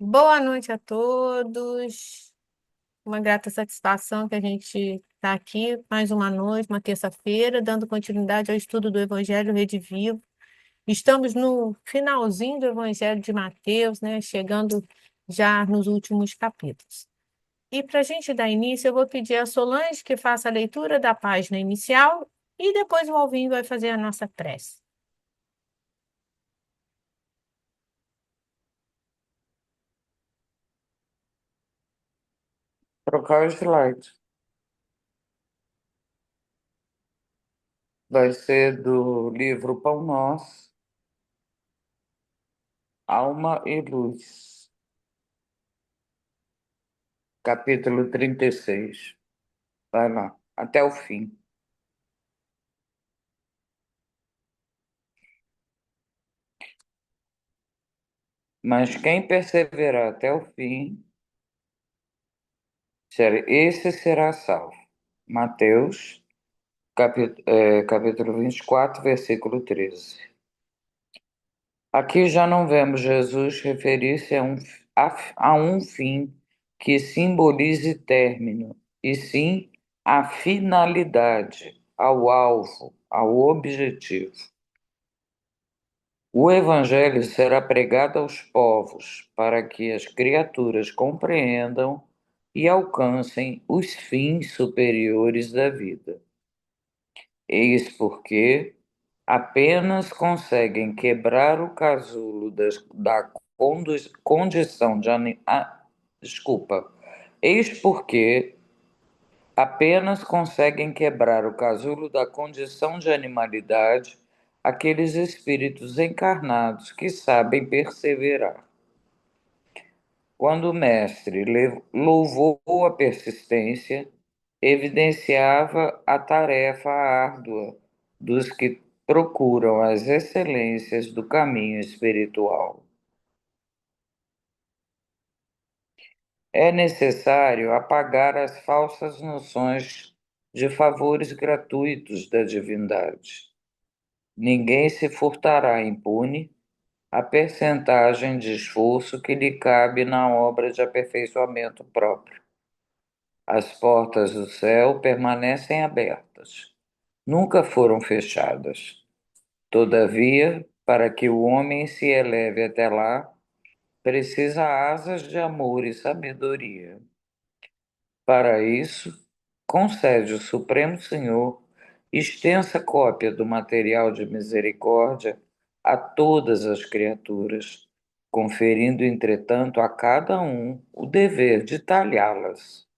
Boa noite a todos. Uma grata satisfação que a gente está aqui mais uma noite, uma terça-feira, dando continuidade ao estudo do Evangelho Rede Vivo. Estamos no finalzinho do Evangelho de Mateus, né? Chegando já nos últimos capítulos. E para a gente dar início, eu vou pedir a Solange que faça a leitura da página inicial e depois o Alvin vai fazer a nossa prece. Trocar o slide. Vai ser do livro Pão Nosso, Alma e Luz, capítulo 36. Vai lá, até o fim. Mas quem perseverar até o fim, esse será salvo. Mateus, capítulo 24, versículo 13. Aqui já não vemos Jesus referir-se a um fim que simbolize término, e sim a finalidade, ao alvo, ao objetivo. O Evangelho será pregado aos povos para que as criaturas compreendam e alcancem os fins superiores da vida. Eis porque apenas conseguem quebrar o casulo da condição de desculpa. Eis porque apenas conseguem quebrar o casulo da condição de animalidade aqueles espíritos encarnados que sabem perseverar. Quando o mestre louvou a persistência, evidenciava a tarefa árdua dos que procuram as excelências do caminho espiritual. É necessário apagar as falsas noções de favores gratuitos da divindade. Ninguém se furtará impune a percentagem de esforço que lhe cabe na obra de aperfeiçoamento próprio. As portas do céu permanecem abertas, nunca foram fechadas. Todavia, para que o homem se eleve até lá, precisa asas de amor e sabedoria. Para isso, concede o Supremo Senhor extensa cópia do material de misericórdia a todas as criaturas, conferindo, entretanto, a cada um o dever de talhá-las.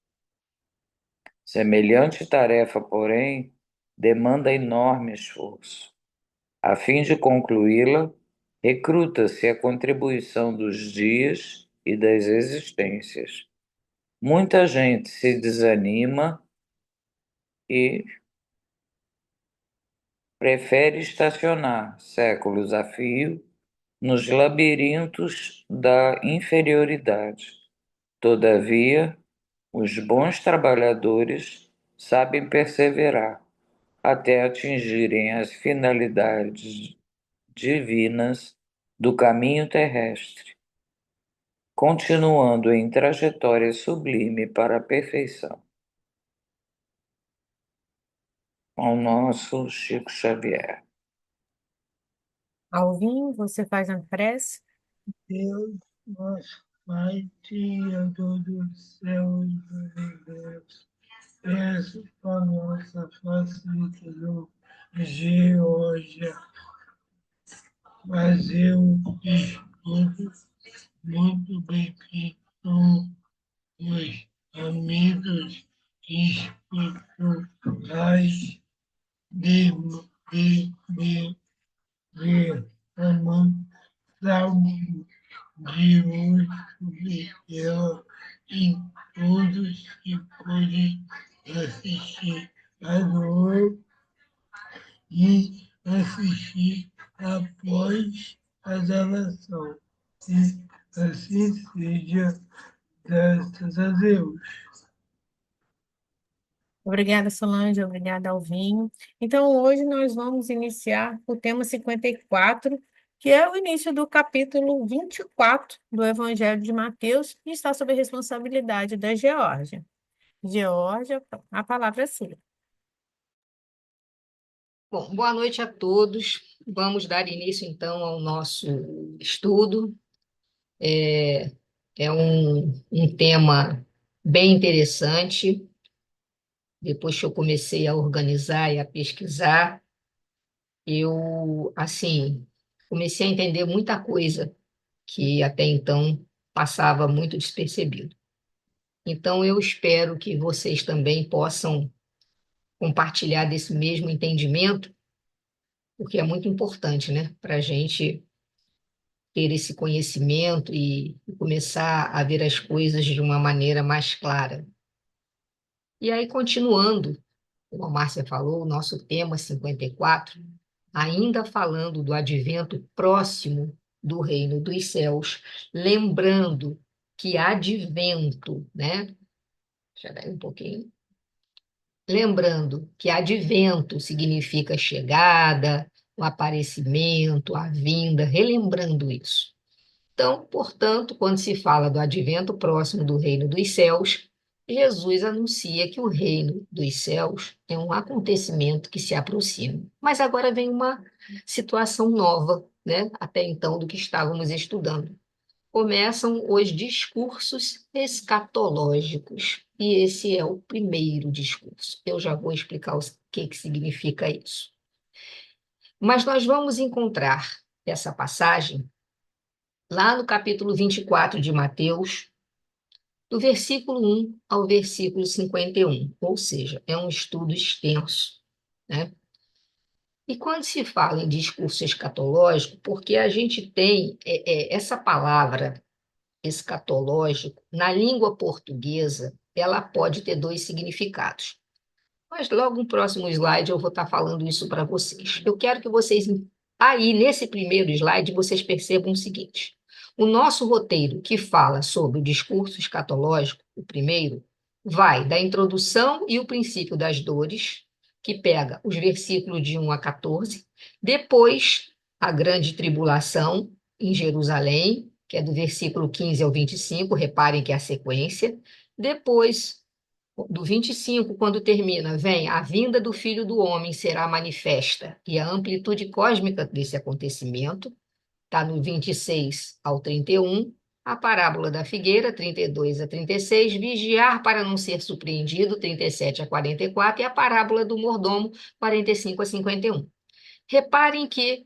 Semelhante tarefa, porém, demanda enorme esforço. A fim de concluí-la, recruta-se a contribuição dos dias e das existências. Muita gente se desanima e prefere estacionar séculos a fio nos labirintos da inferioridade. Todavia, os bons trabalhadores sabem perseverar até atingirem as finalidades divinas do caminho terrestre, continuando em trajetória sublime para a perfeição. Ao nosso Chico Xavier. Alvin, você faz a prece? Deus, nosso Pai, Criador do céu e do universo, peço para nossa facilitador Georgia fazer o estudo muito bem feito com os amigos espirituais de Amanda de luz superior em todos que podem assistir agora e assistir após a gravação. E assim seja, graças a Deus. Obrigada, Solange, obrigada, Alvinho. Então, hoje nós vamos iniciar o tema 54, que é o início do capítulo 24 do Evangelho de Mateus, e está sob a responsabilidade da Geórgia. Geórgia, a palavra é sua. Bom, boa noite a todos. Vamos dar início, então, ao nosso estudo. É um tema bem interessante. Depois que eu comecei a organizar e a pesquisar, eu, assim, comecei a entender muita coisa que até então passava muito despercebido. Então, eu espero que vocês também possam compartilhar desse mesmo entendimento, porque é muito importante, né, para a gente ter esse conhecimento e começar a ver as coisas de uma maneira mais clara. E aí, continuando, como a Márcia falou, o nosso tema 54, ainda falando do advento próximo do reino dos céus, lembrando que advento, né? Deixa eu dar um pouquinho. Lembrando que advento significa chegada, o aparecimento, a vinda, relembrando isso. Então, portanto, quando se fala do advento próximo do reino dos céus, Jesus anuncia que o reino dos céus é um acontecimento que se aproxima. Mas agora vem uma situação nova, né? Até então, do que estávamos estudando. Começam os discursos escatológicos. E esse é o primeiro discurso. Eu já vou explicar o que significa isso. Mas nós vamos encontrar essa passagem lá no capítulo 24 de Mateus, do versículo 1 ao versículo 51, ou seja, é um estudo extenso, né? E quando se fala em discurso escatológico, porque a gente tem essa palavra escatológico, na língua portuguesa, ela pode ter dois significados. Mas logo no próximo slide eu vou estar falando isso para vocês. Eu quero que vocês, aí nesse primeiro slide, vocês percebam o seguinte: o nosso roteiro que fala sobre o discurso escatológico, o primeiro, vai da introdução e o princípio das dores, que pega os versículos de 1 a 14, depois a grande tribulação em Jerusalém, que é do versículo 15 ao 25, reparem que é a sequência, depois do 25, quando termina, vem a vinda do Filho do Homem será manifesta, e a amplitude cósmica desse acontecimento, está no 26 ao 31, a parábola da figueira, 32 a 36, vigiar para não ser surpreendido, 37 a 44, e a parábola do mordomo, 45 a 51. Reparem que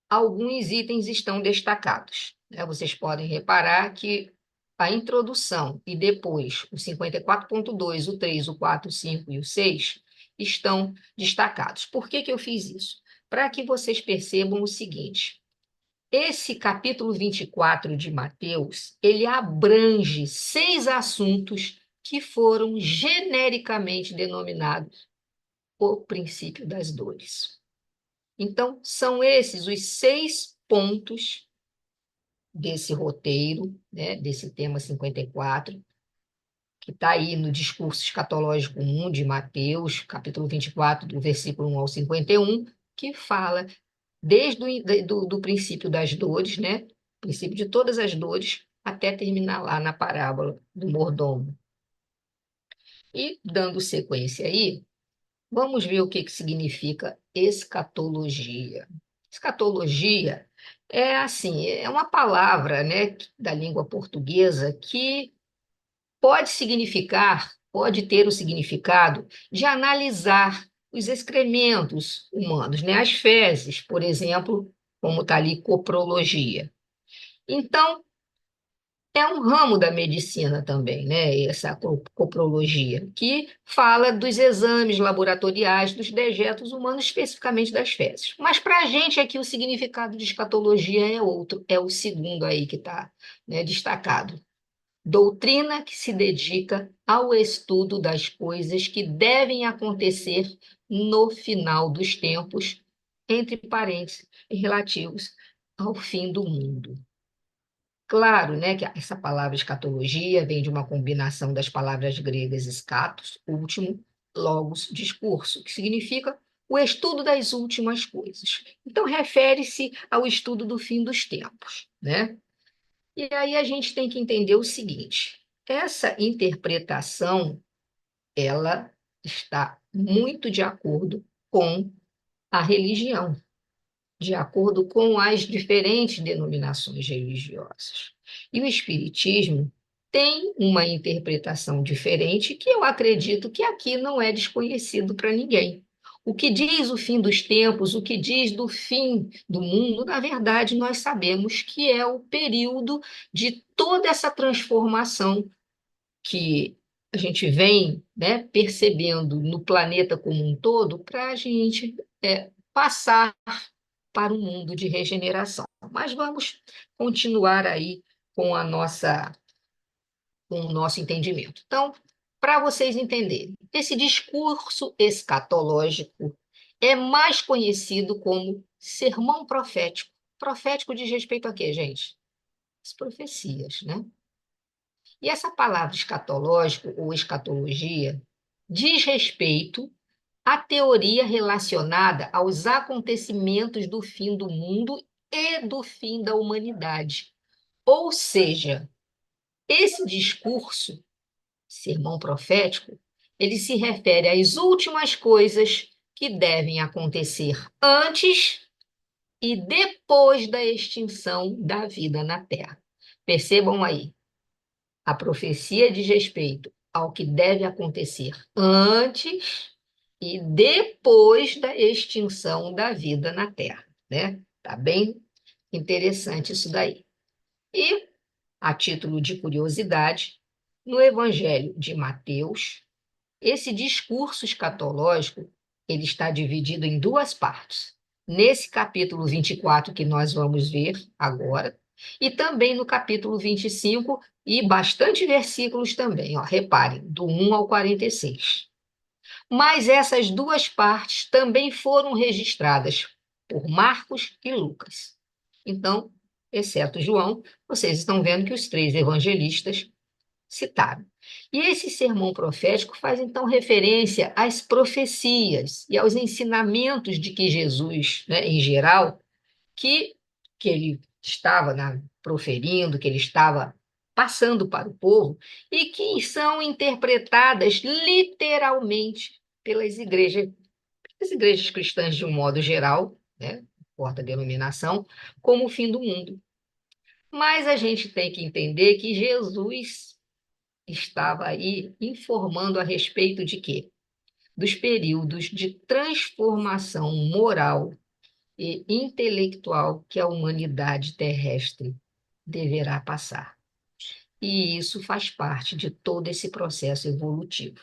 alguns itens estão destacados, né? Vocês podem reparar que a introdução e depois o 54.2, o 3, o 4, o 5 e o 6 estão destacados. Por que eu fiz isso? Para que vocês percebam o seguinte: esse capítulo 24 de Mateus, ele abrange 6 assuntos que foram genericamente denominados o princípio das dores. Então, são esses os 6 pontos desse roteiro, né, desse tema 54, que está aí no discurso escatológico 1 de Mateus, capítulo 24, do versículo 1 ao 51, que fala desde do princípio das dores, né, princípio de todas as dores, até terminar lá na parábola do mordomo. E, dando sequência aí, vamos ver o que significa escatologia. Escatologia é assim, é uma palavra, né, da língua portuguesa que pode significar, pode ter o significado de analisar os excrementos humanos, né, as fezes, por exemplo, como está ali coprologia. Então, é um ramo da medicina também, né? Essa coprologia, que fala dos exames laboratoriais dos dejetos humanos, especificamente das fezes. Mas para a gente aqui o significado de escatologia é outro, é o segundo aí que está, né, destacado. Doutrina que se dedica ao estudo das coisas que devem acontecer no final dos tempos, entre parênteses, relativos ao fim do mundo. Claro, né, que essa palavra escatologia vem de uma combinação das palavras gregas escatos, último, logos, discurso, que significa o estudo das últimas coisas. Então, refere-se ao estudo do fim dos tempos, né? E aí a gente tem que entender o seguinte: essa interpretação, ela está muito de acordo com a religião, de acordo com as diferentes denominações religiosas. E o Espiritismo tem uma interpretação diferente que eu acredito que aqui não é desconhecido para ninguém. O que diz o fim dos tempos, o que diz do fim do mundo, na verdade, nós sabemos que é o período de toda essa transformação que a gente vem, né, percebendo no planeta como um todo, para a gente passar para um mundo de regeneração. Mas vamos continuar aí com com o nosso entendimento. Então, para vocês entenderem, esse discurso escatológico é mais conhecido como sermão profético. Profético diz respeito a quê, gente? As profecias, né? E essa palavra escatológico ou escatologia diz respeito à teoria relacionada aos acontecimentos do fim do mundo e do fim da humanidade. Ou seja, esse discurso, sermão profético, ele se refere às últimas coisas que devem acontecer antes e depois da extinção da vida na Terra. Percebam aí, a profecia diz respeito ao que deve acontecer antes e depois da extinção da vida na Terra, né? Tá bem interessante isso daí. E, a título de curiosidade, no Evangelho de Mateus, esse discurso escatológico, ele está dividido em duas partes. Nesse capítulo 24 que nós vamos ver agora, e também no capítulo 25, e bastante versículos também, ó, reparem, do 1 ao 46. Mas essas duas partes também foram registradas por Marcos e Lucas. Então, exceto João, vocês estão vendo que os três evangelistas citaram. E esse sermão profético faz então referência às profecias e aos ensinamentos de que Jesus, né, em geral, que ele estava proferindo, que ele estava passando para o povo, e que são interpretadas literalmente pelas igrejas cristãs de um modo geral, né, importa a denominação, como o fim do mundo. Mas a gente tem que entender que Jesus estava aí informando a respeito de quê? Dos períodos de transformação moral e intelectual que a humanidade terrestre deverá passar. E isso faz parte de todo esse processo evolutivo.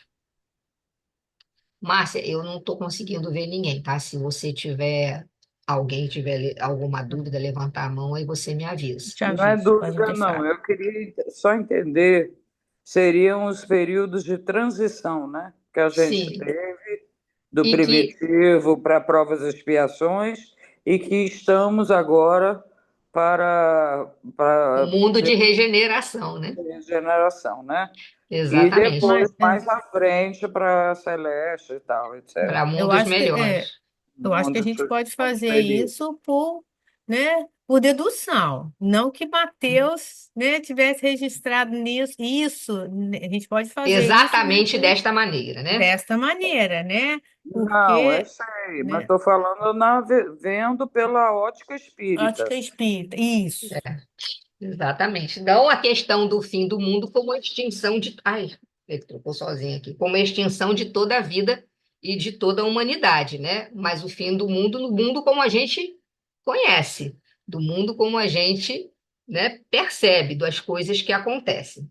Márcia, eu não estou conseguindo ver ninguém, tá? Se você tiver, alguém tiver alguma dúvida, levantar a mão, aí você me avisa. Te Não é aviso, pode dúvida, não. deixar. Eu queria só entender, seriam os períodos de transição, né? Que a gente Sim, teve, do e que primitivo para provas e expiações, e que estamos agora um para mundo de regeneração, né? regeneração, né? E Exatamente, Mas, depois, mais à frente, para Celeste e tal, para etc. eu mundos acho que melhores. eu acho que a Onde gente pode somos fazer felizes. isso né, por dedução, não que Mateus, né, tivesse registrado nisso, isso, né, a gente pode fazer isso, né, Exatamente desta maneira, né? desta maneira, né? Não, eu Porque, sei, mas né, estou falando vendo pela ótica espírita. ótica espírita, isso. Exatamente. Não a questão do fim do mundo como a extinção de. Ai, ele trocou sozinho aqui. Como a extinção de toda a vida e de toda a humanidade, né? Mas o fim do mundo no mundo como a gente conhece, do mundo como a gente, né, percebe das coisas que acontecem.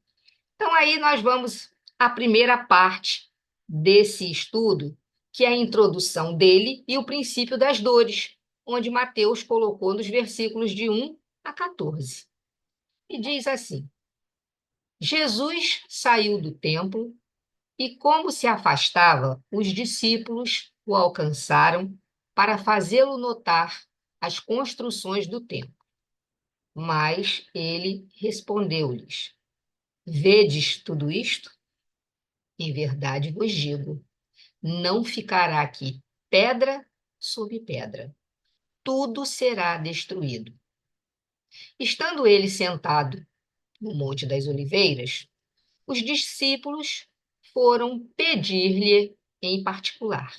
Então, aí nós vamos à primeira parte desse estudo, que é a introdução dele e o princípio das dores, onde Mateus colocou nos versículos de 1 a 14. E diz assim: Jesus saiu do templo e, como se afastava, os discípulos o alcançaram para fazê-lo notar as construções do templo. Mas ele respondeu-lhes: Vedes tudo isto? Em verdade vos digo, não ficará aqui pedra sobre pedra. Tudo será destruído. Estando ele sentado no Monte das Oliveiras, os discípulos foram pedir-lhe em particular: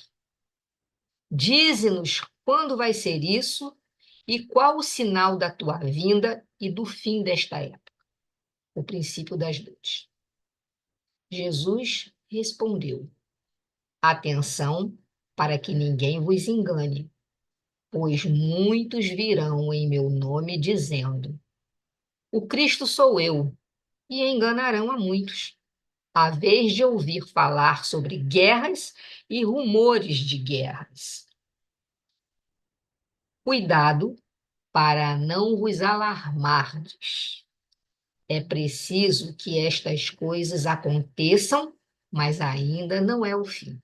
Dize-nos quando vai ser isso e qual o sinal da tua vinda e do fim desta época, o princípio das dores. Jesus respondeu: Atenção, para que ninguém vos engane, pois muitos virão em meu nome dizendo: O Cristo sou eu, e enganarão a muitos. À vez de ouvir falar sobre guerras e rumores de guerras. Cuidado para não vos alarmardes. É preciso que estas coisas aconteçam, mas ainda não é o fim.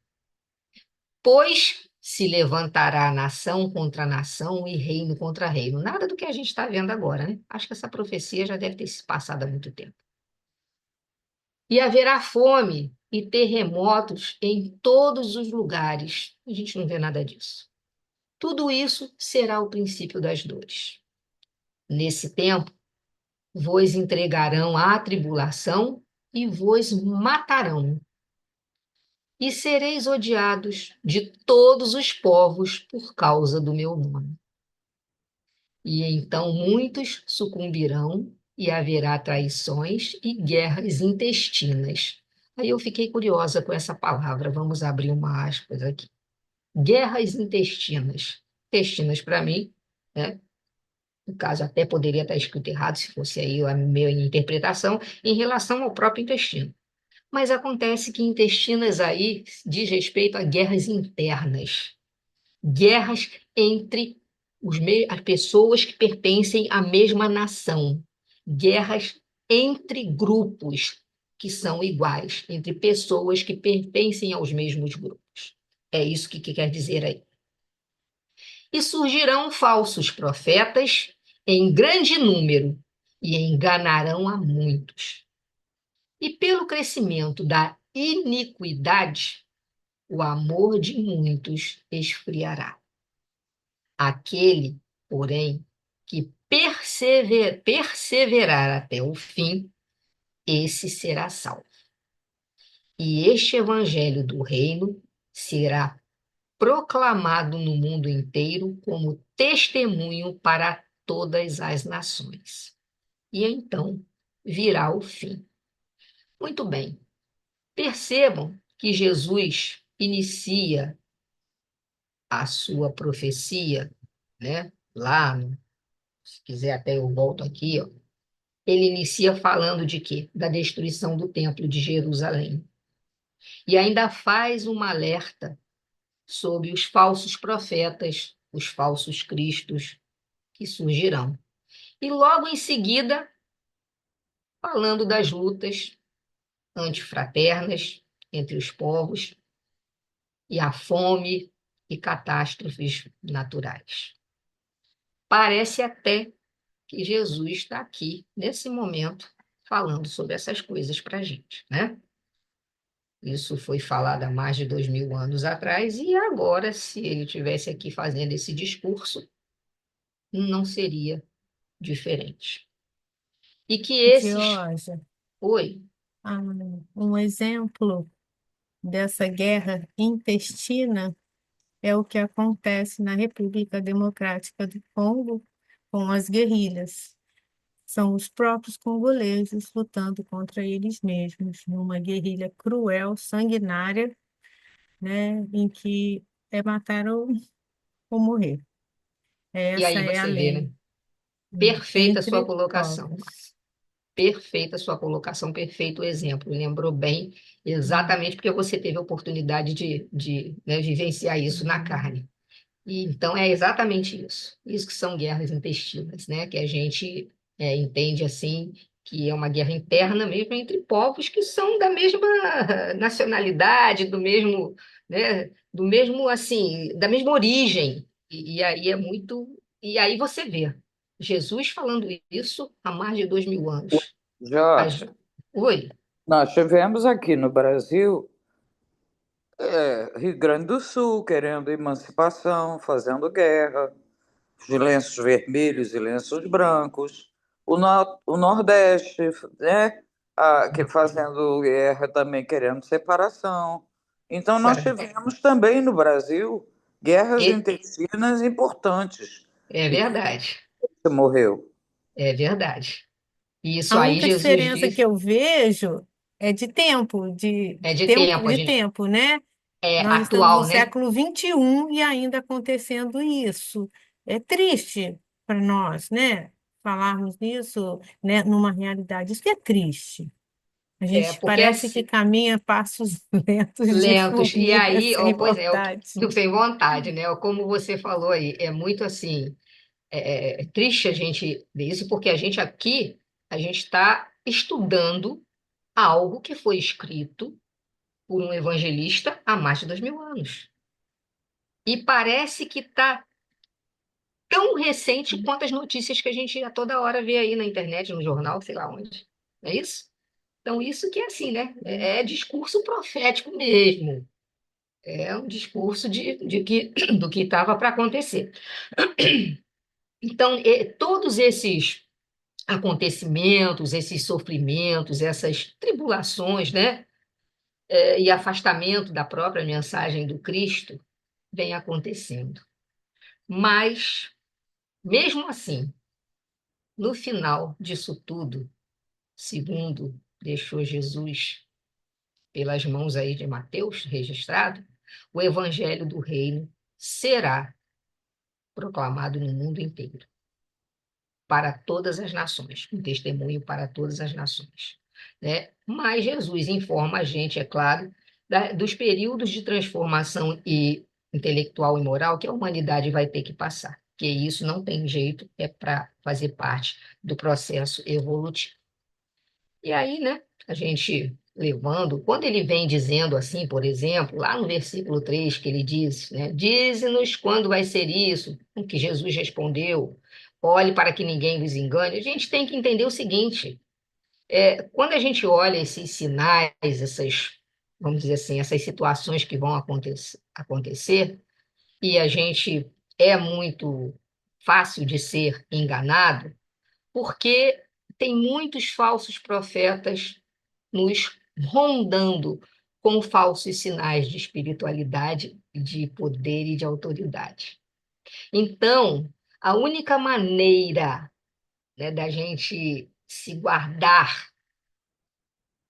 Pois se levantará nação contra nação e reino contra reino. Nada do que a gente está vendo agora, né? Acho que essa profecia já deve ter se passado há muito tempo. E haverá fome e terremotos em todos os lugares. A gente não vê nada disso. Tudo isso será o princípio das dores. Nesse tempo, vos entregarão à tribulação e vos matarão. E sereis odiados de todos os povos por causa do meu nome. E então muitos sucumbirão e haverá traições e guerras intestinas. Aí eu fiquei curiosa com essa palavra, vamos abrir uma aspas aqui. Guerras intestinas. Intestinas, para mim, né? No caso, até poderia estar escrito errado, se fosse aí a minha interpretação, em relação ao próprio intestino. Mas acontece que intestinas aí diz respeito a guerras internas, guerras entre as pessoas que pertencem à mesma nação, guerras entre grupos que são iguais, entre pessoas que pertencem aos mesmos grupos. É isso que quer dizer aí. E surgirão falsos profetas em grande número e enganarão a muitos. E pelo crescimento da iniquidade, o amor de muitos esfriará. Aquele, porém, que perseverar até o fim, esse será salvo. E este evangelho do reino será proclamado no mundo inteiro como testemunho para todas as nações. E então virá o fim. Muito bem. Percebam que Jesus inicia a sua profecia, né? Lá, se quiser até eu volto aqui, ó. Ele inicia falando de quê? Da destruição do templo de Jerusalém. E ainda faz um alerta sobre os falsos profetas, os falsos cristos que surgirão. E logo em seguida, falando das lutas antifraternas entre os povos e a fome e catástrofes naturais. Parece até que Jesus está aqui, nesse momento, falando sobre essas coisas para a gente, né? Isso foi falado há mais de 2000 anos atrás, e agora, se ele estivesse aqui fazendo esse discurso, não seria diferente. E que esses... Georgia, Oi, um exemplo dessa guerra intestina é o que acontece na República Democrática do Congo com as guerrilhas. São os próprios congoleses lutando contra eles mesmos, numa guerrilha cruel, sanguinária, né, em que é matar ou morrer. e Essa aí é a você vê, né? lei, Perfeita a sua entre colocação. povos. Perfeita a sua colocação, perfeito o exemplo. Lembrou bem, exatamente porque você teve a oportunidade de, né, vivenciar isso na carne. E, então, é exatamente isso. Isso que são guerras intestinas, né? Que a gente entende assim, que é uma guerra interna mesmo entre povos que são da mesma nacionalidade, do mesmo, né? Do mesmo, assim, da mesma origem. E aí é muito... E aí você vê Jesus falando isso há mais de 2000 anos. As- Jorge, Oi, nós tivemos aqui no Brasil Rio Grande do Sul querendo emancipação, fazendo guerra, os lenços vermelhos e lenços brancos, o Nordeste, né? Que fazendo guerra também querendo separação. Então, nós Ué, tivemos também no Brasil guerras e- intestinas importantes é e que verdade, morreu. é verdade. Isso A aí única Jesus diferença que disse, eu vejo é é de tempo, a de gente, tempo, né? é Nós estamos no atual, né? século XXI e ainda acontecendo isso. É triste para nós, né? Falarmos nisso, né? Numa realidade. Isso que é triste. A É, gente porque parece que caminha passos lentos de lentos. E formiga aí, ó, sem pois é, vontade. sem vontade, né? Como você falou aí, é muito assim, é triste a gente ver isso, porque a gente aqui, a gente está estudando algo que foi escrito por um evangelista há mais de 2000 anos. E parece que está tão recente quanto as notícias que a gente a toda hora vê aí na internet, no jornal, sei lá onde. Não é isso? Então, isso que é assim, né? É discurso profético mesmo. É um discurso do que estava para acontecer. Então, todos esses acontecimentos, esses sofrimentos, essas tribulações, né? E afastamento da própria mensagem do Cristo vem acontecendo. Mas, mesmo assim, no final disso tudo, segundo deixou Jesus pelas mãos aí de Mateus, registrado, o evangelho do reino será proclamado no mundo inteiro, para todas as nações, um testemunho para todas as nações, né? Mas Jesus informa a gente, é claro, dos períodos de transformação e intelectual e moral que a humanidade vai ter que passar, que isso não tem jeito, é para fazer parte do processo evolutivo. E aí, né, a gente levando, quando ele vem dizendo assim, por exemplo, lá no versículo 3 que ele diz, né, dize-nos quando vai ser isso, o que Jesus respondeu, olhe para que ninguém vos engane. A gente tem que entender o seguinte, quando a gente olha esses sinais, essas, vamos dizer assim, essas situações que vão acontecer, e a gente é muito fácil de ser enganado, porque tem muitos falsos profetas nos rondando com falsos sinais de espiritualidade, de poder e de autoridade. Então, a única maneira, né, da gente se guardar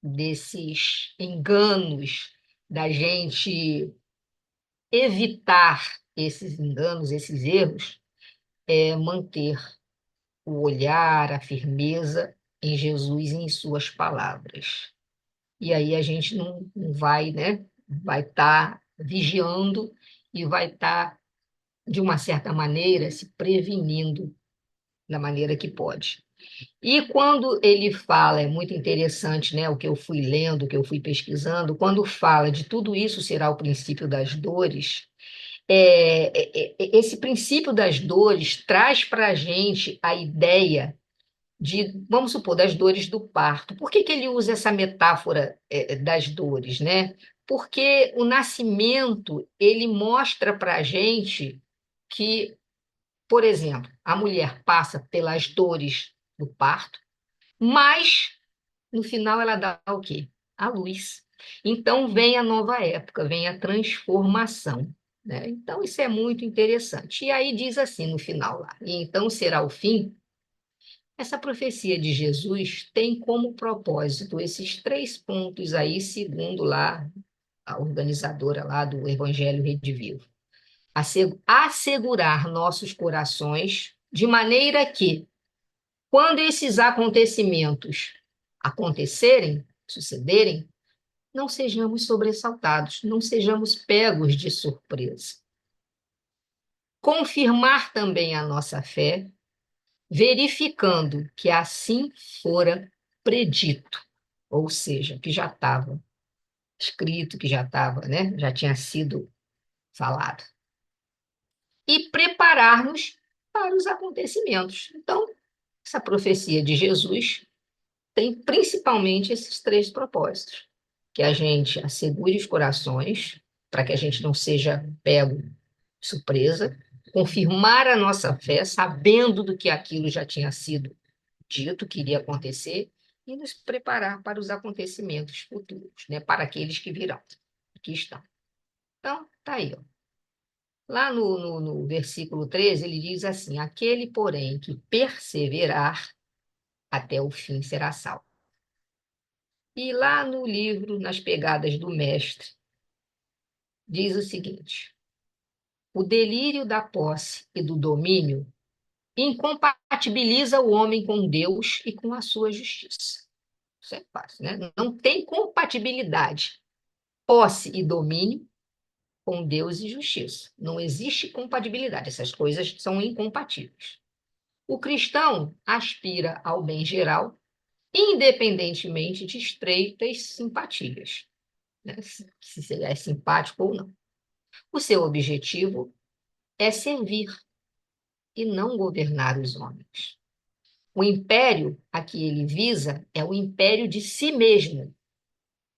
desses enganos, da gente evitar esses enganos, esses erros, é manter o olhar, a firmeza em Jesus e em suas palavras. E aí a gente não vai, né? Vai estar vigiando e vai estar, de uma certa maneira, se prevenindo da maneira que pode. E quando ele fala, é muito interessante, né? O que eu fui lendo, o que eu fui pesquisando, quando fala de tudo isso será o princípio das dores, esse princípio das dores traz para a gente a ideia de, vamos supor, das dores do parto. Por que que ele usa essa metáfora, das dores, né? Porque o nascimento, ele mostra para a gente que, por exemplo, a mulher passa pelas dores do parto, mas no final ela dá o quê? A luz. Então vem a nova época, vem a transformação, né? Então isso é muito interessante. E aí diz assim no final lá, e então será o fim. Essa profecia de Jesus tem como propósito esses três pontos aí, segundo lá a organizadora lá do Evangelho Redivivo. Assegurar nossos corações de maneira que, quando esses acontecimentos acontecerem, sucederem, não sejamos sobressaltados, não sejamos pegos de surpresa. Confirmar também a nossa fé verificando que assim fora predito, ou seja, que já estava escrito, que já estava, né, já tinha sido falado. E preparar-nos para os acontecimentos. Então, essa profecia de Jesus tem principalmente esses três propósitos: que a gente assegure os corações, para que a gente não seja pego de surpresa, confirmar a nossa fé, sabendo do que aquilo já tinha sido dito que iria acontecer, e nos preparar para os acontecimentos futuros, né? Para aqueles que virão. Aqui estão. Então, tá aí, ó. Lá no versículo 13, ele diz assim: aquele, porém, que perseverar até o fim será salvo. E lá no livro, Nas Pegadas do Mestre, diz o seguinte: o delírio da posse e do domínio incompatibiliza o homem com Deus e com a sua justiça. Isso é fácil, né? Não tem compatibilidade. Posse e domínio com Deus e justiça. Não existe compatibilidade. Essas coisas são incompatíveis. O cristão aspira ao bem geral, independentemente de estreitas simpatias, né? Se é simpático ou não. O seu objetivo é servir e não governar os homens. O império a que ele visa é o império de si mesmo,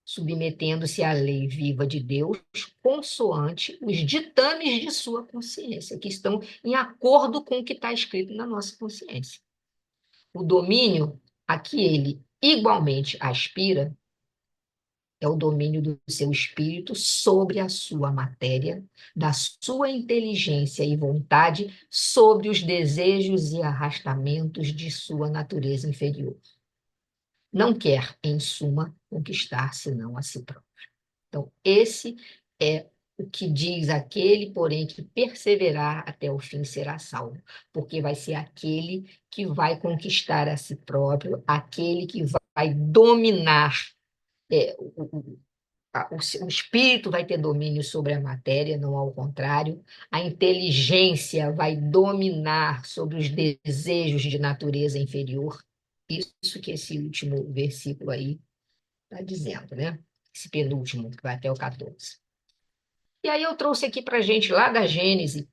submetendo-se à lei viva de Deus, consoante os ditames de sua consciência, que estão em acordo com o que está escrito na nossa consciência. O domínio a que ele igualmente aspira é o domínio do seu espírito sobre a sua matéria, da sua inteligência e vontade sobre os desejos e arrastamentos de sua natureza inferior. Não quer, em suma, conquistar senão a si próprio. Então, esse é o que diz aquele, porém, que perseverar até o fim será salvo, porque vai ser aquele que vai conquistar a si próprio, aquele que vai dominar, o espírito vai ter domínio sobre a matéria, não ao contrário, a inteligência vai dominar sobre os desejos de natureza inferior. Isso que esse último versículo aí está dizendo, né? Esse penúltimo, que vai até o 14. E aí eu trouxe aqui para a gente, lá da Gênesis,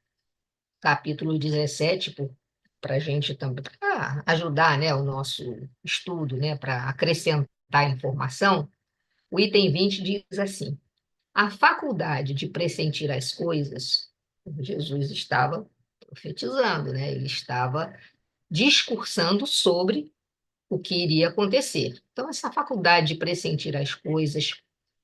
capítulo 17, para a gente também, para ajudar, né, o nosso estudo, né, para acrescentar informação, o item 20 diz assim: a faculdade de pressentir as coisas, Jesus estava profetizando, né? Ele estava discursando sobre o que iria acontecer. Então, essa faculdade de pressentir as coisas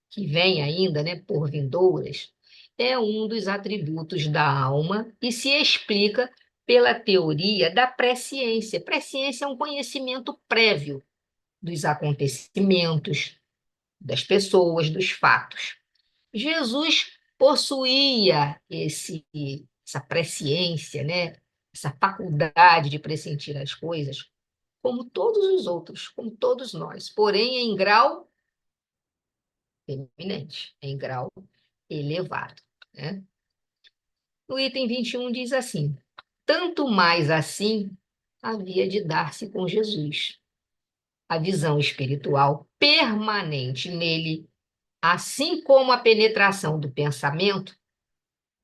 que vêm ainda, né, por vindouras, é um dos atributos da alma e se explica pela teoria da presciência. Presciência é um conhecimento prévio dos acontecimentos, das pessoas, dos fatos. Jesus possuía essa presciência, né? Essa faculdade de pressentir as coisas, como todos os outros, como todos nós, porém em grau eminente, em grau elevado, né? O item 21 diz assim: tanto mais assim havia de dar-se com Jesus. A visão espiritual permanente nele, assim como a penetração do pensamento,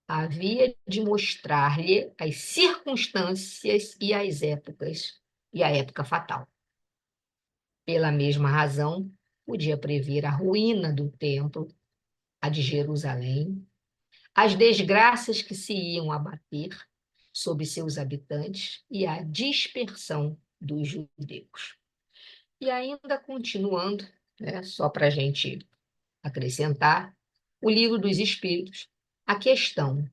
havia de mostrar-lhe as circunstâncias e as épocas, e a época fatal. Pela mesma razão, podia prever a ruína do templo, a de Jerusalém, as desgraças que se iam abater sobre seus habitantes e a dispersão dos judeus. E ainda continuando, né, só para a gente acrescentar, o Livro dos Espíritos, a questão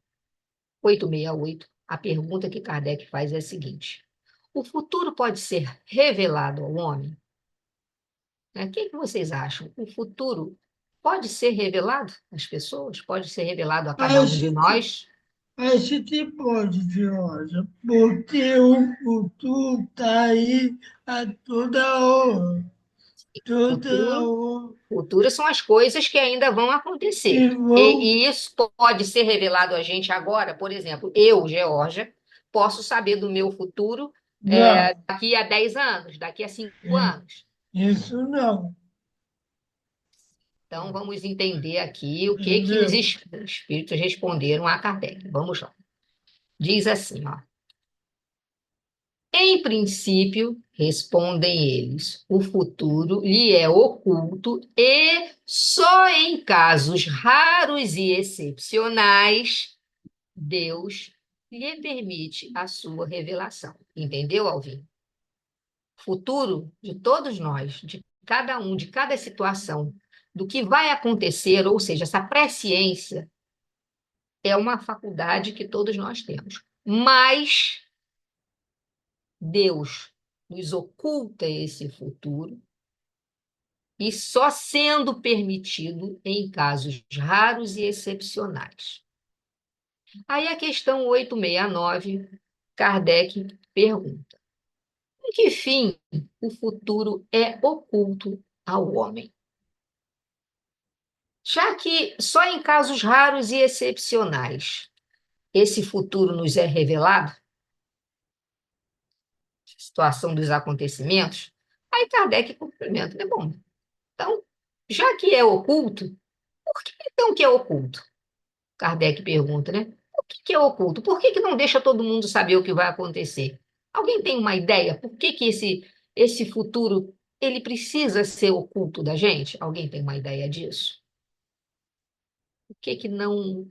868, a pergunta que Kardec faz é a seguinte: o futuro pode ser revelado ao homem? O que vocês acham? O futuro pode ser revelado às pessoas? Pode ser revelado a cada um de Acho que, nós? acho que pode, Georgia, porque o futuro está aí a toda hora. Toda Futuro, hora. futuro são as coisas que ainda vão E acontecer. vão. E isso pode ser revelado a gente agora. Por exemplo, eu, Georgia, posso saber do meu futuro Não, daqui a 10 anos, daqui a 5 i- anos. isso não. Então, vamos entender aqui o que os Entendeu? espíritos responderam a Kardec. Vamos lá. Diz assim, ó. Em princípio, respondem eles, o futuro lhe é oculto e só em casos raros e excepcionais Deus lhe permite a sua revelação. Entendeu, Alvin? Futuro de todos nós, de cada um, de cada situação, do que vai acontecer, ou seja, essa presciência é uma faculdade que todos nós temos. Mas Deus nos oculta esse futuro e só sendo permitido em casos raros e excepcionais. Aí a questão 869, Kardec pergunta: em que fim o futuro é oculto ao homem? Já que só em casos raros e excepcionais esse futuro nos é revelado, situação dos acontecimentos, aí Kardec complementa, né? Bom, então, já que é oculto, por que então que é oculto? Kardec pergunta, né? Por que é oculto? Por que não deixa todo mundo saber o que vai acontecer? Alguém tem uma ideia? Por que esse futuro ele precisa ser oculto da gente? Alguém tem uma ideia disso? Por que não...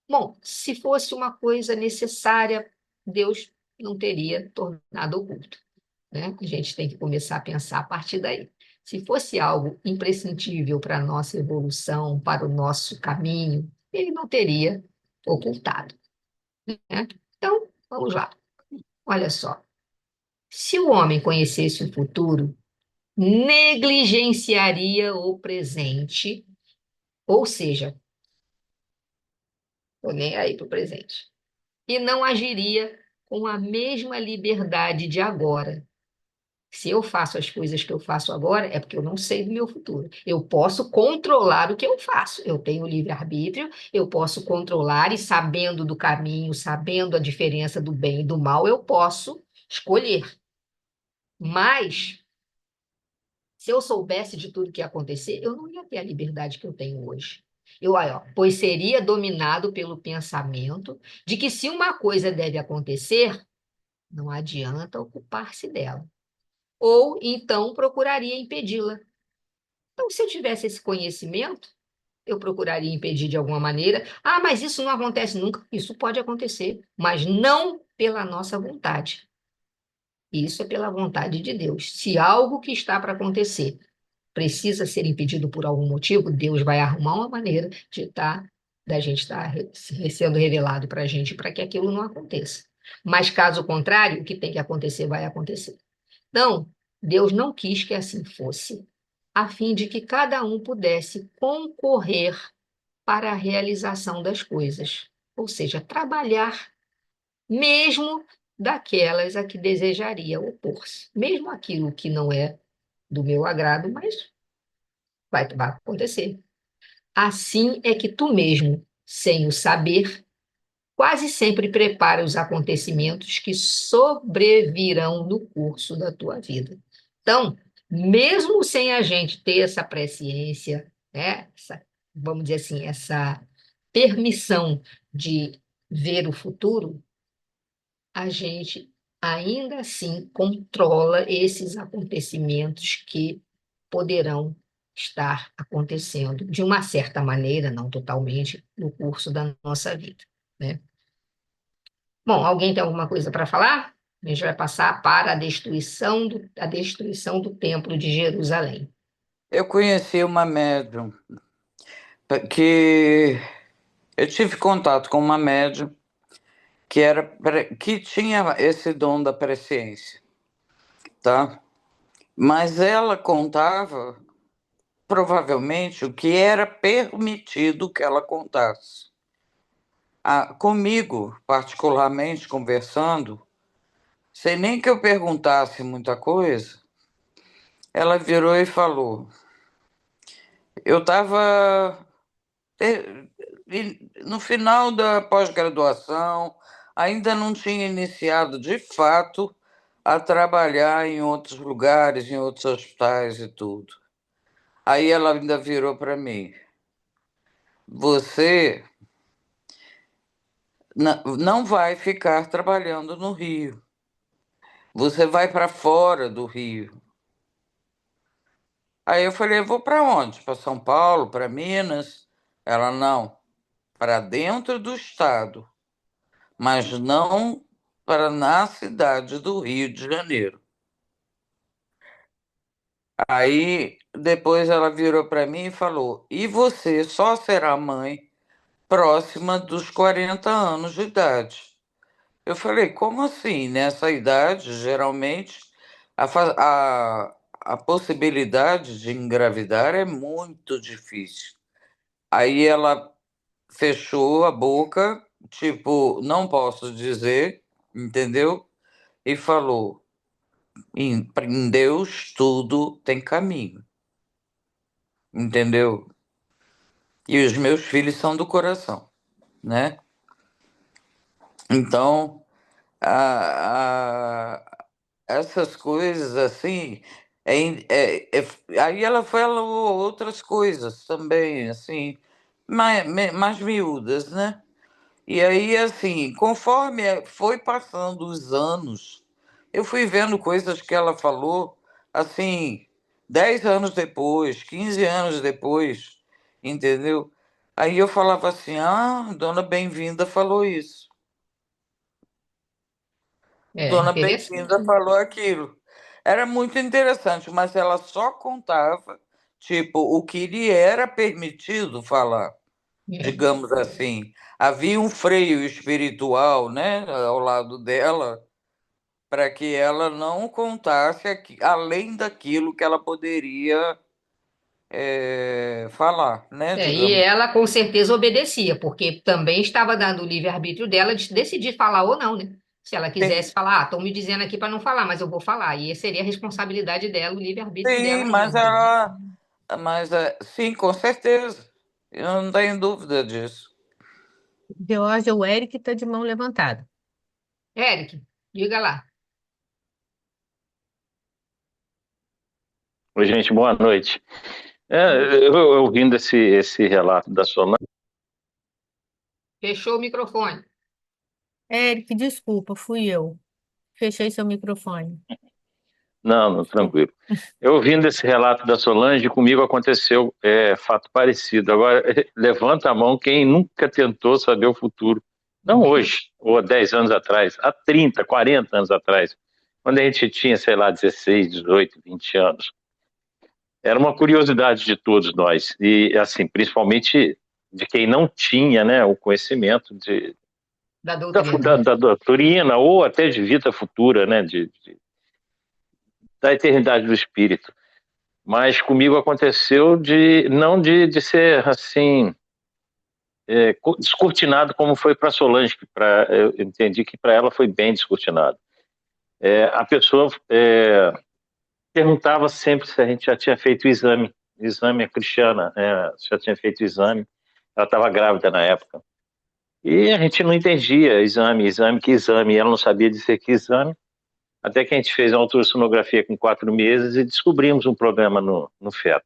Bom, se fosse uma coisa necessária, Deus não teria tornado oculto, né? A gente tem que começar a pensar a partir daí. Se fosse algo imprescindível para a nossa evolução, para o nosso caminho, ele não teria ocultado, né? Então, vamos lá. Olha só. Se o homem conhecesse o futuro, negligenciaria o presente, ou seja, tô nem aí para o presente, e não agiria com a mesma liberdade de agora. Se eu faço as coisas que eu faço agora, é porque eu não sei do meu futuro. Eu posso controlar o que eu faço. Eu tenho livre-arbítrio, eu posso controlar e, sabendo do caminho, sabendo a diferença do bem e do mal, eu posso escolher. Mas, se eu soubesse de tudo que ia acontecer, eu não ia ter a liberdade que eu tenho hoje. Aí, ó, pois seria dominado pelo pensamento de que se uma coisa deve acontecer, não adianta ocupar-se dela. Ou então procuraria impedi-la. Então, se eu tivesse esse conhecimento, eu procuraria impedir de alguma maneira. Ah, mas isso não acontece nunca. Isso pode acontecer, mas não pela nossa vontade. Isso é pela vontade de Deus. Se algo que está para acontecer precisa ser impedido por algum motivo, Deus vai arrumar uma maneira da gente estar sendo revelado para a gente para que aquilo não aconteça. Mas caso contrário, o que tem que acontecer vai acontecer. Então, Deus não quis que assim fosse, a fim de que cada um pudesse concorrer para a realização das coisas, ou seja, trabalhar mesmo daquelas a que desejaria opor-se, mesmo aquilo que não é do meu agrado, mas vai acontecer. Assim é que tu mesmo, sem o saber, quase sempre prepara os acontecimentos que sobrevirão no curso da tua vida. Então, mesmo sem a gente ter essa presciência, né, vamos dizer assim, essa permissão de ver o futuro, a gente ainda assim controla esses acontecimentos que poderão estar acontecendo de uma certa maneira, não totalmente, no curso da nossa vida, né? Bom, alguém tem alguma coisa para falar? A gente vai passar para a destruição do Templo de Jerusalém. Eu conheci uma médium que eu tive contato com uma médium que tinha esse dom da presciência, tá? Mas ela contava provavelmente o que era permitido que ela contasse. Comigo, particularmente, conversando, sem nem que eu perguntasse muita coisa, ela virou e falou: eu estava no final da pós-graduação, ainda não tinha iniciado de fato a trabalhar em outros lugares, em outros hospitais e tudo. Aí ela ainda virou para mim: você não vai ficar trabalhando no Rio. você vai para fora do Rio. Aí eu falei, eu vou para onde? Para São Paulo, para Minas? Ela, não, para dentro do estado, mas não para na cidade do Rio de Janeiro. Aí depois ela virou para mim e falou: E você só será mãe próxima dos 40 anos de idade. Eu falei: Como assim? Nessa idade, geralmente, a possibilidade de engravidar é muito difícil. Aí ela fechou a boca, tipo, não posso dizer, entendeu? E falou: em Deus tudo tem caminho, entendeu? E os meus filhos são do coração, né? Então, essas coisas assim, aí ela falou outras coisas também, assim, mais miúdas, né? E aí, assim, conforme foi passando os anos, eu fui vendo coisas que ela falou, assim, 10 anos depois, 15 anos depois, entendeu? Aí eu falava assim: Ah, Dona Bem-vinda falou isso, É Dona Bem-vinda interessante, né? falou aquilo. Era muito interessante, mas ela só contava, tipo, o que lhe era permitido falar, É. digamos assim. Havia um freio espiritual, né, ao lado dela, para que ela não contasse além daquilo que ela poderia falar, né, E digamos. ela com certeza obedecia, porque também estava dando o livre-arbítrio dela de decidir falar ou não, né? Se ela quisesse Sim, falar, estão me dizendo aqui para não falar, mas eu vou falar. E seria a responsabilidade dela, o livre-arbítrio sim, dela mesmo. sim, com certeza. Eu não tenho dúvida disso. Georgia, o Eric está de mão levantada. Eric, diga lá. Oi, gente, boa noite. Eu ouvindo esse relato da Solange, Fechou o microfone. Eric, desculpa, fui eu. Fechei seu microfone. não, não, Desculpa. tranquilo. Eu ouvindo esse relato da Solange, comigo aconteceu fato parecido. Agora, levanta a mão quem nunca tentou saber o futuro. Não hoje, ou há 10 anos atrás, há 30, 40 anos atrás, quando a gente tinha, sei lá, 16, 18, 20 anos. Era uma curiosidade de todos nós, e assim, principalmente de quem não tinha, né, o conhecimento Da doutrina, da né? doutrina ou até de vida futura, né, da eternidade do espírito. Mas comigo aconteceu de ser assim descortinado como foi para Solange, que eu entendi que para ela foi bem descortinado. A pessoa perguntava sempre se a gente já tinha feito o exame a Cristiana, já tinha feito o exame, ela estava grávida na época. E a gente não entendia exame, que exame, e ela não sabia dizer que exame. Até que a gente fez uma ultrassonografia com 4 meses e descobrimos um problema no feto.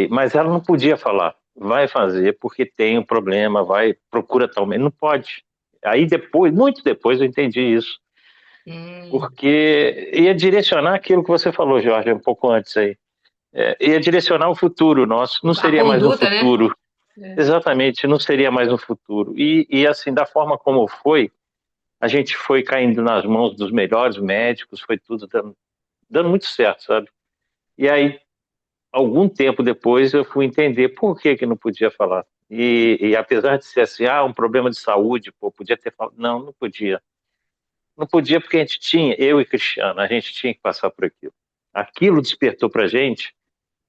Mas ela não podia falar, vai fazer porque tem um problema, vai, procura tal, não pode. Aí depois, muito depois eu entendi isso, Hum, porque ia direcionar aquilo que você falou, Jorge, um pouco antes aí. Ia direcionar o futuro nosso, não a seria mais um conduta, né? futuro, É. exatamente, não seria mais um futuro. E assim, da forma como foi, a gente foi caindo nas mãos dos melhores médicos, foi tudo dando muito certo, sabe? E aí, algum tempo depois, eu fui entender por que não podia falar. E apesar de ser assim, um problema de saúde, pô, podia ter falado. Não, não podia. Não podia porque a gente tinha, eu e Cristiano, a gente tinha que passar por aquilo. Aquilo despertou para a gente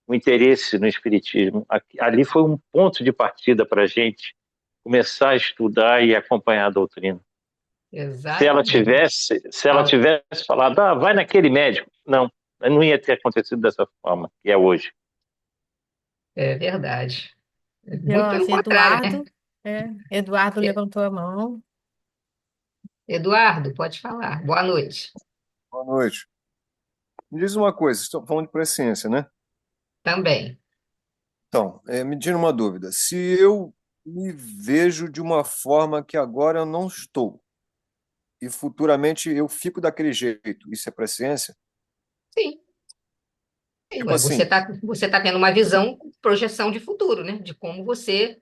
o interesse no espiritismo. Ali foi um ponto de partida para a gente começar a estudar e acompanhar a doutrina. Exatamente. Se ela tivesse falado, vai naquele médico, não ia ter acontecido dessa forma que é hoje. É verdade. Muito pelo Georgia, contrário, né? Eduardo E- levantou a mão. Eduardo, pode falar. Boa noite. Boa noite. Me diz uma coisa, estou falando de presciência, né? Também. Então, me tira uma dúvida. Se eu me vejo de uma forma que agora eu não estou, e futuramente eu fico daquele jeito. Isso é presciência? Sim, sim, Tipo ué, você assim, tá tendo uma visão, projeção de futuro, né? De como você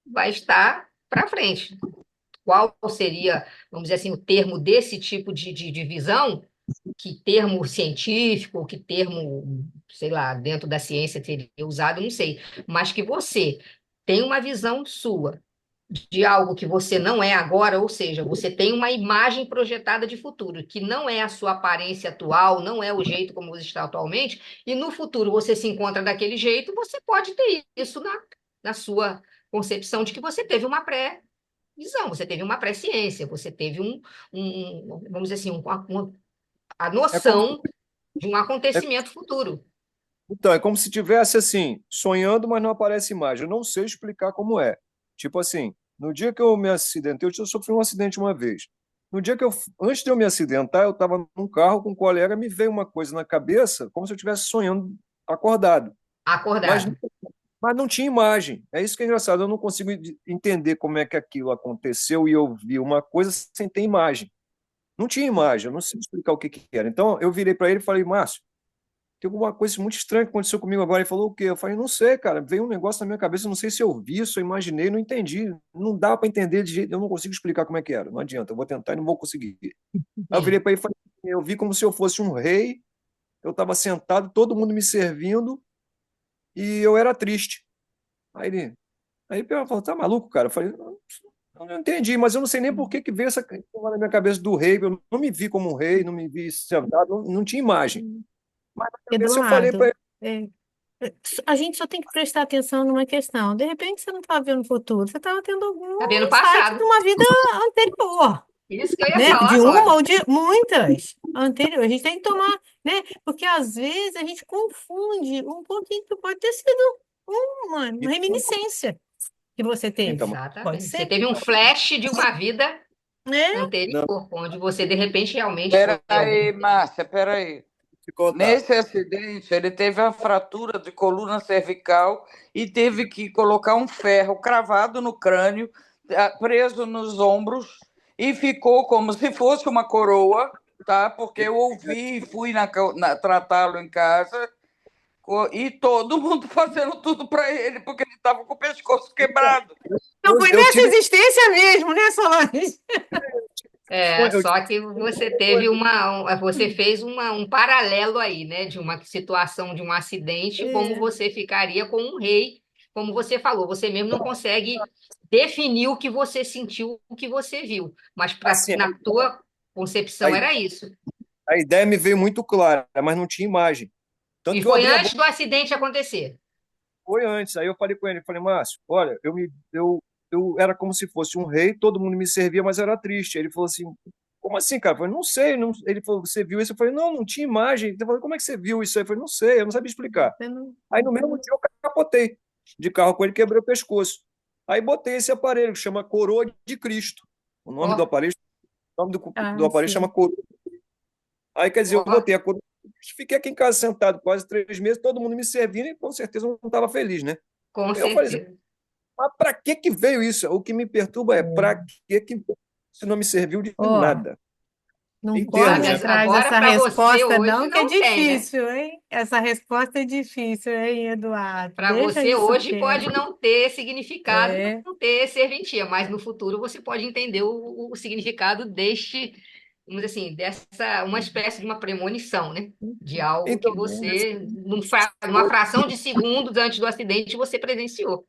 vai estar para frente. Qual seria, vamos dizer assim, o termo desse tipo de visão? Que termo científico, que termo, sei lá, dentro da ciência teria usado, não sei. Mas que você tem uma visão sua de algo que você não é agora, ou seja, você tem uma imagem projetada de futuro, que não é a sua aparência atual, não é o jeito como você está atualmente, e no futuro você se encontra daquele jeito, você pode ter isso na sua concepção de que você teve uma pré-visão, você teve uma pré-ciência, você teve vamos dizer assim, a é como, noção de um é, acontecimento futuro. então, é como se tivesse assim, sonhando, mas não aparece imagem. Eu não sei explicar como é. Tipo assim, no dia que eu me acidentei, eu já sofri um acidente uma vez. No dia que eu, antes de eu me acidentar, eu estava num carro com um colega, me veio uma coisa na cabeça, como se eu estivesse sonhando acordado. Mas, Acordado. mas não tinha imagem. É isso que é engraçado. Eu não consigo entender como é que aquilo aconteceu e eu vi uma coisa sem ter imagem. Não tinha imagem, eu não sei explicar o que que era. Então eu virei para ele e falei, Márcio, tem alguma coisa muito estranha que aconteceu comigo agora. Ele falou o quê? Eu falei, não sei, cara. Veio um negócio na minha cabeça, não sei se eu vi, se eu imaginei, não entendi. Não dá para entender de jeito, eu não consigo explicar como é que era. Não adianta, eu vou tentar e não vou conseguir. Aí eu É. virei para ele e falei, eu vi como se eu fosse um rei, eu estava sentado, todo mundo me servindo e eu era triste. Aí ele falou, tá maluco, cara? Eu falei, eu não entendi, mas eu não sei nem por que que veio essa coisa na minha cabeça do rei. Eu não me vi como um rei, não me vi sentado, não tinha imagem. Mas na cabeça eu falei para Eduardo, ele, é, a gente só tem que prestar atenção numa questão. De repente, você não estava vendo o futuro, você estava tendo algum Tá vendo insight de passado. uma vida anterior, Isso que eu ia né? falar De uma agora. ou de muitas anterior. A gente tem que tomar, né? Porque às vezes a gente confunde um pouquinho que pode ter sido uma reminiscência que você teve. então, Pode Exatamente. Você ser? teve um flash de uma vida Né? não, anterior, onde você de repente realmente foi Espera algum. aí, Márcia, espera aí. te contar. Nesse acidente, ele teve a fratura de coluna cervical e teve que colocar um ferro cravado no crânio, preso nos ombros, e ficou como se fosse uma coroa, tá? Porque eu ouvi e fui tratá-lo em casa, e todo mundo fazendo tudo para ele, porque ele estava com o pescoço quebrado. Então foi Eu nessa tive, existência mesmo, né, Solange? É, eu tive só que você teve você fez um paralelo aí, né, de uma situação de um acidente, como É, você ficaria com um rei, como você falou, você mesmo não consegue definir o que você sentiu, o que você viu, mas assim, na tua a, concepção i- era isso. a ideia me veio muito clara, mas não tinha imagem. E Tanto que eu foi abri a antes boca, do acidente acontecer. foi antes. Aí eu falei com ele, falei, Márcio, olha, eu era como se fosse um rei, todo mundo me servia, mas era triste. Aí ele falou assim, como assim, cara? Eu falei, não sei. Não... Ele falou, você viu isso? Eu falei, não, não tinha imagem. Eu falei, como é que você viu isso aí? Eu falei, não sei, eu não sabia explicar. você não- Aí no mesmo dia eu capotei de carro com ele, quebrei o pescoço. Aí botei esse aparelho que chama Coroa de Cristo. O nome do Ó, aparelho, o nome do Ah, aparelho chama sim. Coroa. Aí, quer dizer, eu ó, botei a coroa, fiquei aqui em casa sentado quase 3 meses, todo mundo me servindo e com certeza eu não estava feliz, né? com Eu falei assim, certeza. mas para que que veio isso? O que me perturba é para que isso não me serviu de Ó, nada? não Em corre termos, né? atrás Agora dessa para você resposta, hoje não, que é não tem, né? difícil, hein? Essa resposta é difícil, hein, Eduardo? Para Deixa você isso hoje pode quieto. não ter significado, É, não ter serventia, mas no futuro você pode entender o significado vamos dizer assim, dessa, uma espécie de uma premonição, né? De algo que Então, você, numa fração de segundos antes do acidente, você presenciou.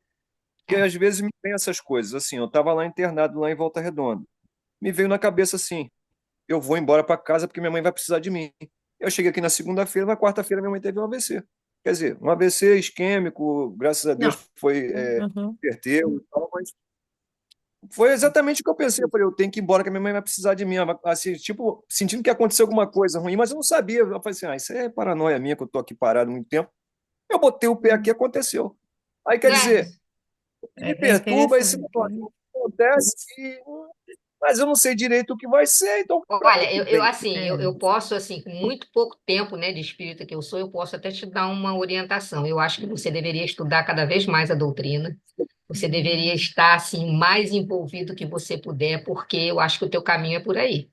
porque É, às vezes me vem essas coisas, assim, eu estava lá internado, lá em Volta Redonda, me veio na cabeça assim, eu vou embora para casa porque minha mãe vai precisar de mim. Eu cheguei aqui na segunda-feira, na quarta-feira minha mãe teve um AVC. Quer dizer, um AVC isquêmico, graças a não. Deus foi, Uhum. inverteu e tal, mas foi exatamente o que eu pensei. Eu falei, eu tenho que ir embora, que a minha mãe vai precisar de mim. Assim, tipo, sentindo que aconteceu alguma coisa ruim, mas eu não sabia. Eu falei assim, isso é paranoia minha, que eu tô aqui parado há muito tempo. Eu botei o pé aqui, aconteceu. Aí, quer né? dizer, o que me É perturba é esse interessante. negócio. Acontece, mas eu não sei direito o que vai ser, então para que Olha, que eu veio? assim, É. eu posso assim, com muito pouco tempo, né, de espírita que eu sou, eu posso até te dar uma orientação. Eu acho que você deveria estudar cada vez mais a doutrina. Você deveria estar assim mais envolvido que você puder, porque eu acho que o teu caminho é por aí,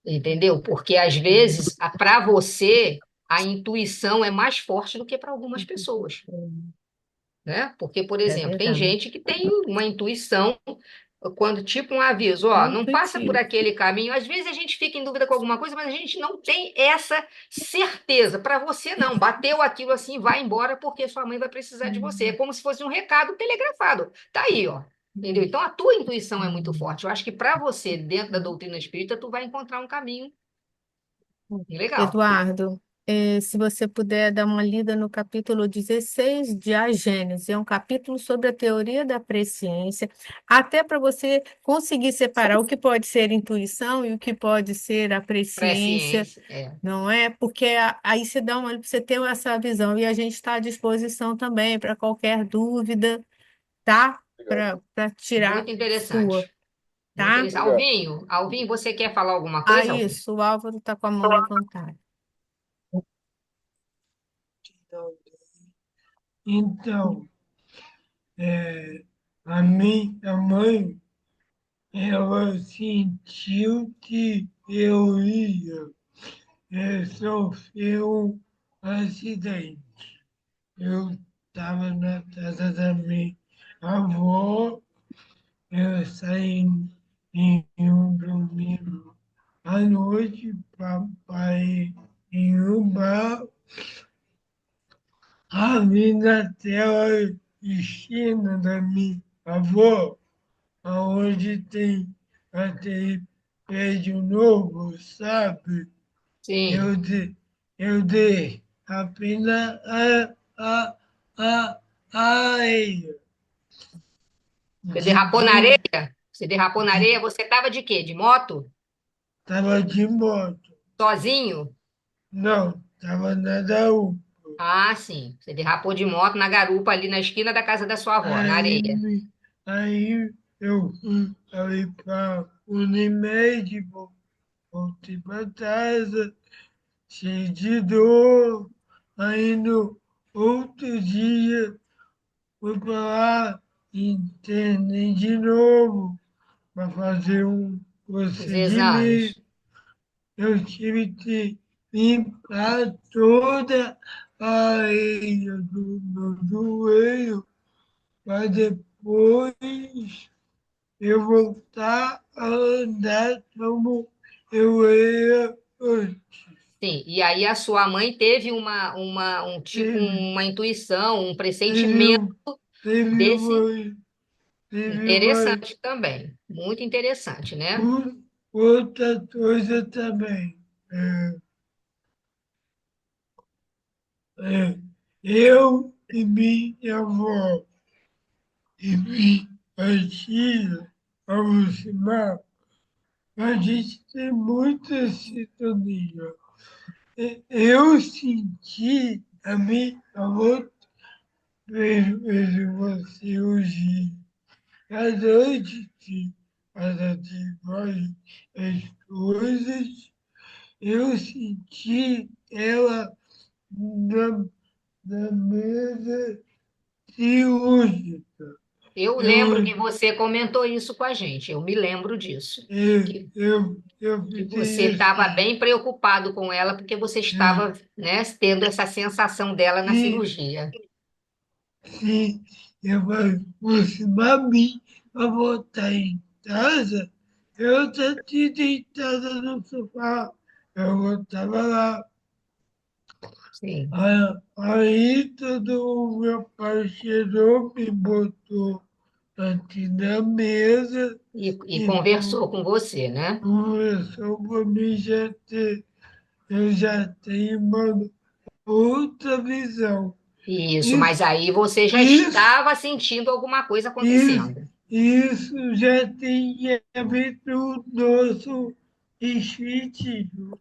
entendeu? Porque às vezes, para você, a intuição é mais forte do que para algumas pessoas, né? Porque, por É exemplo, tem verdade. gente que tem uma intuição quando tipo um aviso, ó, não passa por Intuitivo. aquele caminho. Às vezes a gente fica em dúvida com alguma coisa, mas a gente não tem essa certeza. Para você não, bateu aquilo assim, vai embora porque sua mãe vai precisar de você. É como se fosse um recado telegrafado. Tá aí, ó. Entendeu? Então a tua intuição é muito forte. Eu acho que para você, dentro da doutrina espírita, tu vai encontrar um caminho legal. Eduardo, se você puder dar uma lida no capítulo 16 de A Gênese, é um capítulo sobre a teoria da presciência, até para você conseguir separar o que pode ser intuição e o que pode ser a presciência, Presciência, é. não é? Porque aí você dá uma, você tem essa visão e a gente está à disposição também para qualquer dúvida, tá? Para tirar Muito sua, interessante. Muito tá? interessante. Alvinho, você quer falar alguma Ah, coisa, Alvinho? isso, o Álvaro está com a mão levantada. Então, a mãe, ela sentiu que eu ia sofrer um acidente. Eu estava na casa da minha avó, eu saí em um domingo à noite para ir em um bar, ali na tela esquina da minha avó, aonde tem aquele prédio novo, sabe? Eu, Sim. de, eu dei apenas a, a areia. Você derrapou na De, areia? Você derrapou na areia? Você estava de quê? De moto? tava de moto. Sozinho? Não, tava nada um. Ah, sim. Você derrapou de moto na garupa ali na esquina da casa da sua avó, na Aí, areia. aí eu fui ali para Unimed, voltei para casa, cheio de dor. Aí no outro dia fui para lá, internei de novo para fazer um Os exames. procedimento. Eu tive que limpar toda a areia do meu joelho para depois eu voltar a andar como eu era antes. Sim. E aí a sua mãe teve um tipo, Teve, uma intuição, um teve, pressentimento um- teve desse uma, teve uma interessante também. Muito interessante, né? outra coisa também. É, é, eu e minha avó e minha tia, a Lucimar, a gente tem muita sintonia. Eu senti a minha avó fez uma cirurgia. Mas antes de fazer as coisas, eu senti ela na, na mesa cirúrgica. Eu lembro Eu, que você comentou isso com a gente. Eu me lembro disso. eu Que você fiquei estava assim. bem preocupado com ela porque você É, estava, né, tendo essa sensação dela na se, cirurgia. se eu fosse mami para voltar em casa, eu já tinha deitada no sofá. Eu estava lá. Sim. Aí todo meu pai chegou, me botou aqui na mesa E e conversou com você, né? começou para mim já ter, eu já tenho uma outra visão. Isso, mas Isso, aí você já isso, estava sentindo alguma coisa isso, acontecendo. isso já tem a ver com o nosso espiritismo.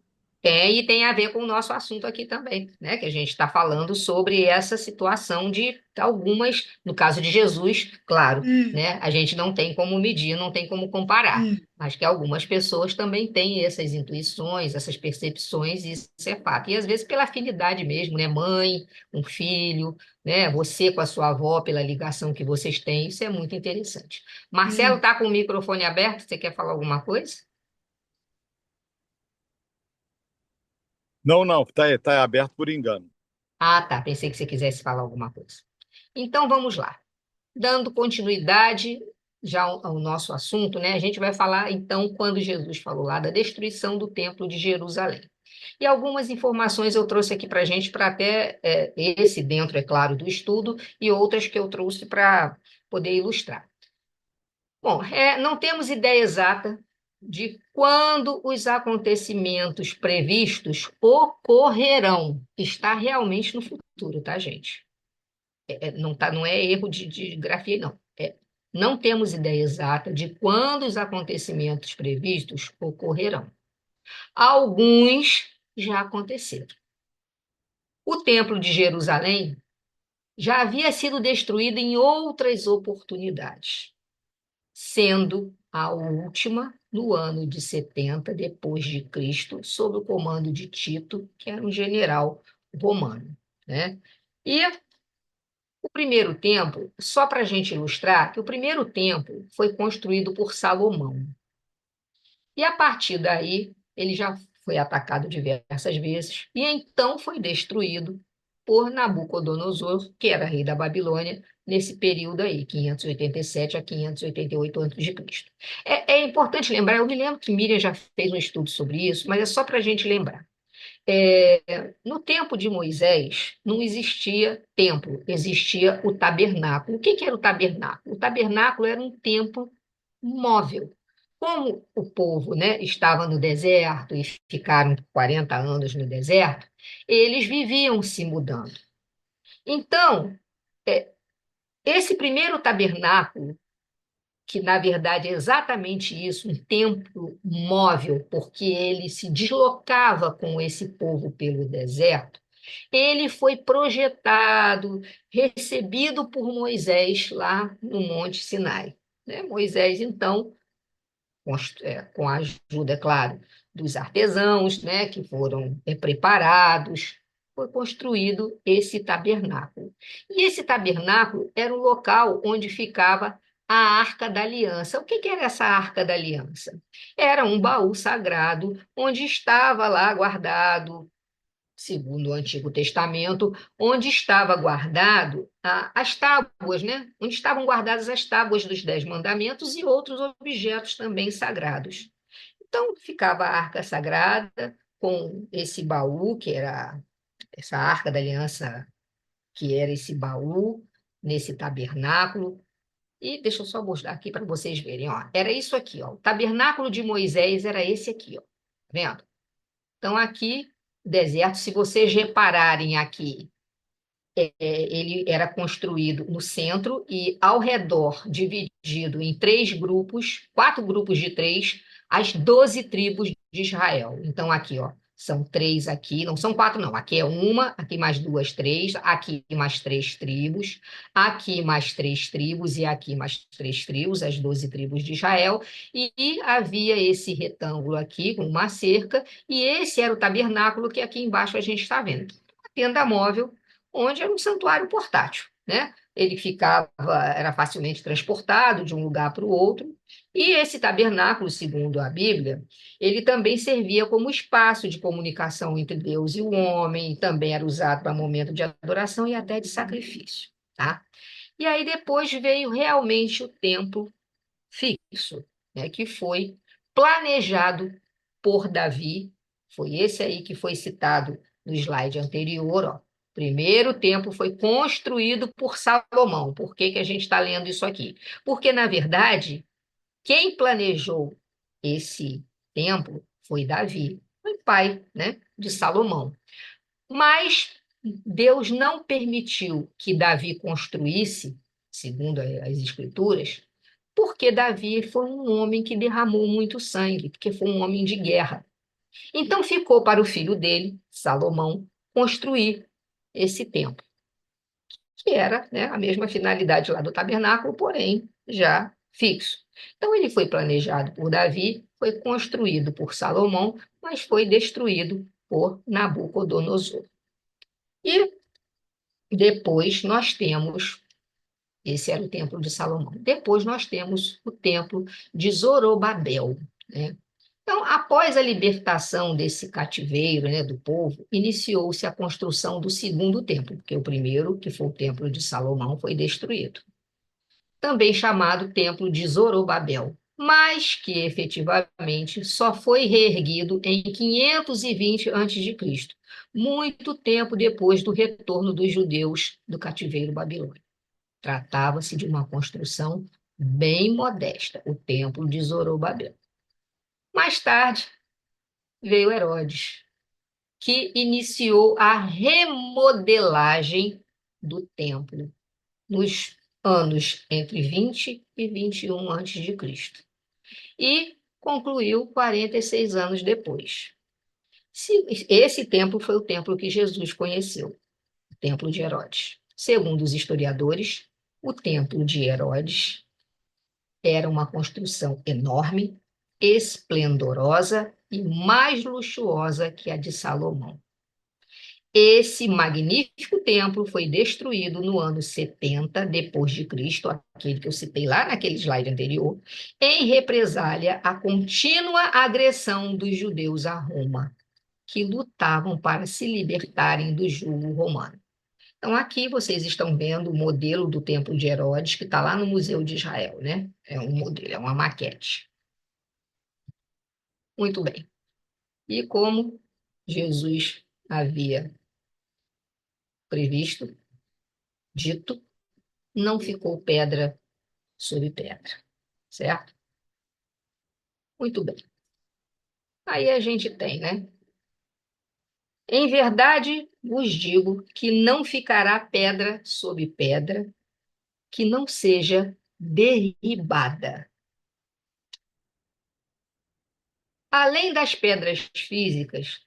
Tem, e tem a ver com o nosso assunto aqui também, né? Que a gente está falando sobre essa situação de algumas, no caso de Jesus, claro, e, né? A gente não tem como medir, não tem como comparar, e, mas que algumas pessoas também têm essas intuições, essas percepções, e isso é fato. E às vezes pela afinidade mesmo, né? Mãe, um filho, né? Você com a sua avó, pela ligação que vocês têm, isso é muito interessante. Marcelo, e, tá com o microfone aberto? Você quer falar alguma coisa? Não, não, tá aberto por engano. Ah, tá. Pensei que você quisesse falar alguma coisa. Então vamos lá. Dando continuidade já ao nosso assunto, né? A gente vai falar então quando Jesus falou lá da destruição do Templo de Jerusalém. E algumas informações eu trouxe aqui para a gente, para até esse dentro, é claro, do estudo, e outras que eu trouxe para poder ilustrar. Bom, não temos ideia exata de quando os acontecimentos previstos ocorrerão. Está realmente no futuro, tá, gente? Não tá, não é erro de grafia, não. Não temos ideia exata de quando os acontecimentos previstos ocorrerão. Alguns já aconteceram. O Templo de Jerusalém já havia sido destruído em outras oportunidades, sendo a última no ano de 70 depois de Cristo, sob o comando de Tito, que era um general romano, né? E o primeiro templo, só para a gente ilustrar, que o primeiro templo foi construído por Salomão. E a partir daí, ele já foi atacado diversas vezes, e então foi destruído por Nabucodonosor, que era rei da Babilônia, nesse período aí, 587 a 588 a.C. É importante lembrar, eu me lembro que Miriam já fez um estudo sobre isso, mas é só para a gente lembrar. No tempo de Moisés, não existia templo, existia o tabernáculo. O que que era o tabernáculo? O tabernáculo era um templo móvel. Como o povo, né, estava no deserto e ficaram 40 anos no deserto, eles viviam se mudando. Então, é, esse primeiro tabernáculo, que na verdade é exatamente isso, um templo móvel, porque ele se deslocava com esse povo pelo deserto, ele foi projetado, recebido por Moisés lá no Monte Sinai. Né? Moisés, então, com a ajuda, é claro, dos artesãos, né, que foram preparados, foi construído esse tabernáculo. E esse tabernáculo era o local onde ficava a Arca da Aliança. O que que era essa Arca da Aliança? Era um baú sagrado onde estava lá guardado, segundo o Antigo Testamento, onde estava guardado as tábuas, né? Onde estavam guardadas as tábuas dos Dez Mandamentos e outros objetos também sagrados. Então, ficava a Arca Sagrada com esse baú, que era essa Arca da Aliança, que era esse baú, nesse tabernáculo. E deixa eu só mostrar aqui para vocês verem, ó. Era isso aqui, ó. O tabernáculo de Moisés era esse aqui, ó. Tá vendo? Então, aqui, deserto, se vocês repararem aqui, ele era construído no centro e ao redor, dividido em três grupos, quatro grupos de três, as 12 tribos de Israel. Então, aqui, ó, são três aqui, não são quatro, não. Aqui é uma, aqui mais duas, três, aqui mais três tribos, aqui mais três tribos e aqui mais três tribos, as 12 tribos de Israel. E havia esse retângulo aqui com uma cerca, e esse era o tabernáculo que aqui embaixo a gente está vendo. A tenda móvel onde era um santuário portátil, né? Ele ficava, era facilmente transportado de um lugar para o outro, e esse tabernáculo, segundo a Bíblia, ele também servia como espaço de comunicação entre Deus e o homem, também era usado para momento de adoração e até de sacrifício, tá? E aí depois veio realmente o templo fixo, né, que foi planejado por Davi, foi esse aí que foi citado no slide anterior, ó. Primeiro templo foi construído por Salomão. Por que que a gente está lendo isso aqui? Porque, na verdade, quem planejou esse templo foi Davi, foi pai, né, de Salomão. Mas Deus não permitiu que Davi construísse, segundo as Escrituras, porque Davi foi um homem que derramou muito sangue, porque foi um homem de guerra. Então ficou para o filho dele, Salomão, construir esse templo, que era, né, a mesma finalidade lá do tabernáculo, porém já fixo. Então ele foi planejado por Davi, foi construído por Salomão, mas foi destruído por Nabucodonosor. E depois nós temos, esse era o templo de Salomão. Depois nós temos o templo de Zorobabel, né? Então, após a libertação desse cativeiro, né, do povo, iniciou-se a construção do segundo templo, porque o primeiro, que foi o templo de Salomão, foi destruído. Também chamado templo de Zorobabel, mas que efetivamente só foi reerguido em 520 a.C., muito tempo depois do retorno dos judeus do cativeiro babilônico. Tratava-se de uma construção bem modesta, o templo de Zorobabel. Mais tarde, veio Herodes, que iniciou a remodelagem do templo nos anos entre 20 e 21 a.C. e concluiu 46 anos depois. Esse templo foi o templo que Jesus conheceu, o templo de Herodes. Segundo os historiadores, o templo de Herodes era uma construção enorme, esplendorosa e mais luxuosa que a de Salomão. Esse magnífico templo foi destruído no ano 70 depois de Cristo, aquele que eu citei lá naquele slide anterior, em represália à contínua agressão dos judeus a Roma, que lutavam para se libertarem do jugo romano. Então, aqui vocês estão vendo o modelo do Templo de Herodes, que está lá no Museu de Israel, né? É um modelo, é uma maquete. Muito bem. E como Jesus havia previsto, dito, não ficou pedra sobre pedra, certo? Muito bem. Aí a gente tem, né? Em verdade, vos digo que não ficará pedra sobre pedra que não seja derribada. Além das pedras físicas,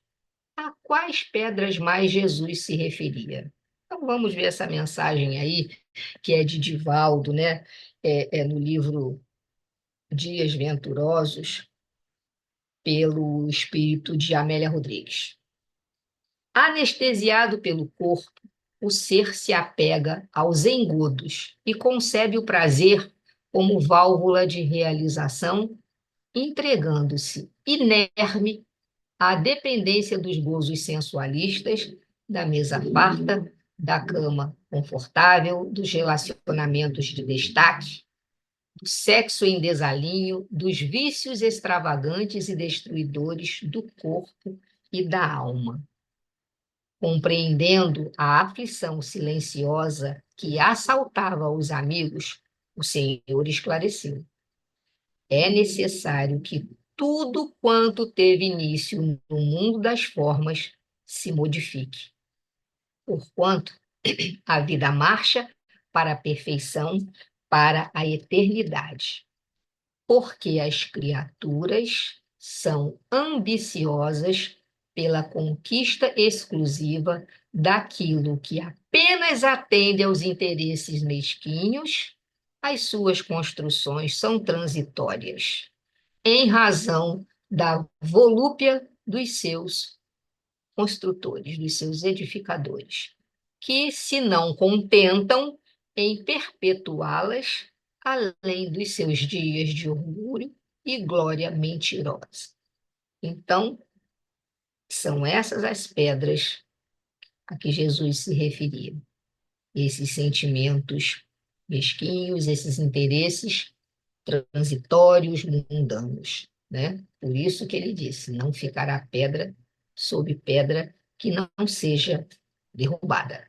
a quais pedras mais Jesus se referia? Então vamos ver essa mensagem aí, que é de Divaldo, né? É no livro Dias Venturosos, pelo espírito de Amélia Rodrigues. Anestesiado pelo corpo, o ser se apega aos engodos e concebe o prazer como válvula de realização, entregando-se inerme à dependência dos gozos sensualistas, da mesa farta, da cama confortável, dos relacionamentos de destaque, do sexo em desalinho, dos vícios extravagantes e destruidores do corpo e da alma. Compreendendo a aflição silenciosa que assaltava os amigos, o Senhor esclareceu: é necessário que tudo quanto teve início no mundo das formas se modifique, porquanto a vida marcha para a perfeição, para a eternidade. Porque as criaturas são ambiciosas pela conquista exclusiva daquilo que apenas atende aos interesses mesquinhos, as suas construções são transitórias, em razão da volúpia dos seus construtores, dos seus edificadores, que se não contentam em perpetuá-las além dos seus dias de orgulho e glória mentirosa. Então, são essas as pedras a que Jesus se referia. Esses sentimentos mesquinhos, esses interesses transitórios, mundanos, né? Por isso que ele disse: não ficará pedra sobre pedra que não seja derrubada.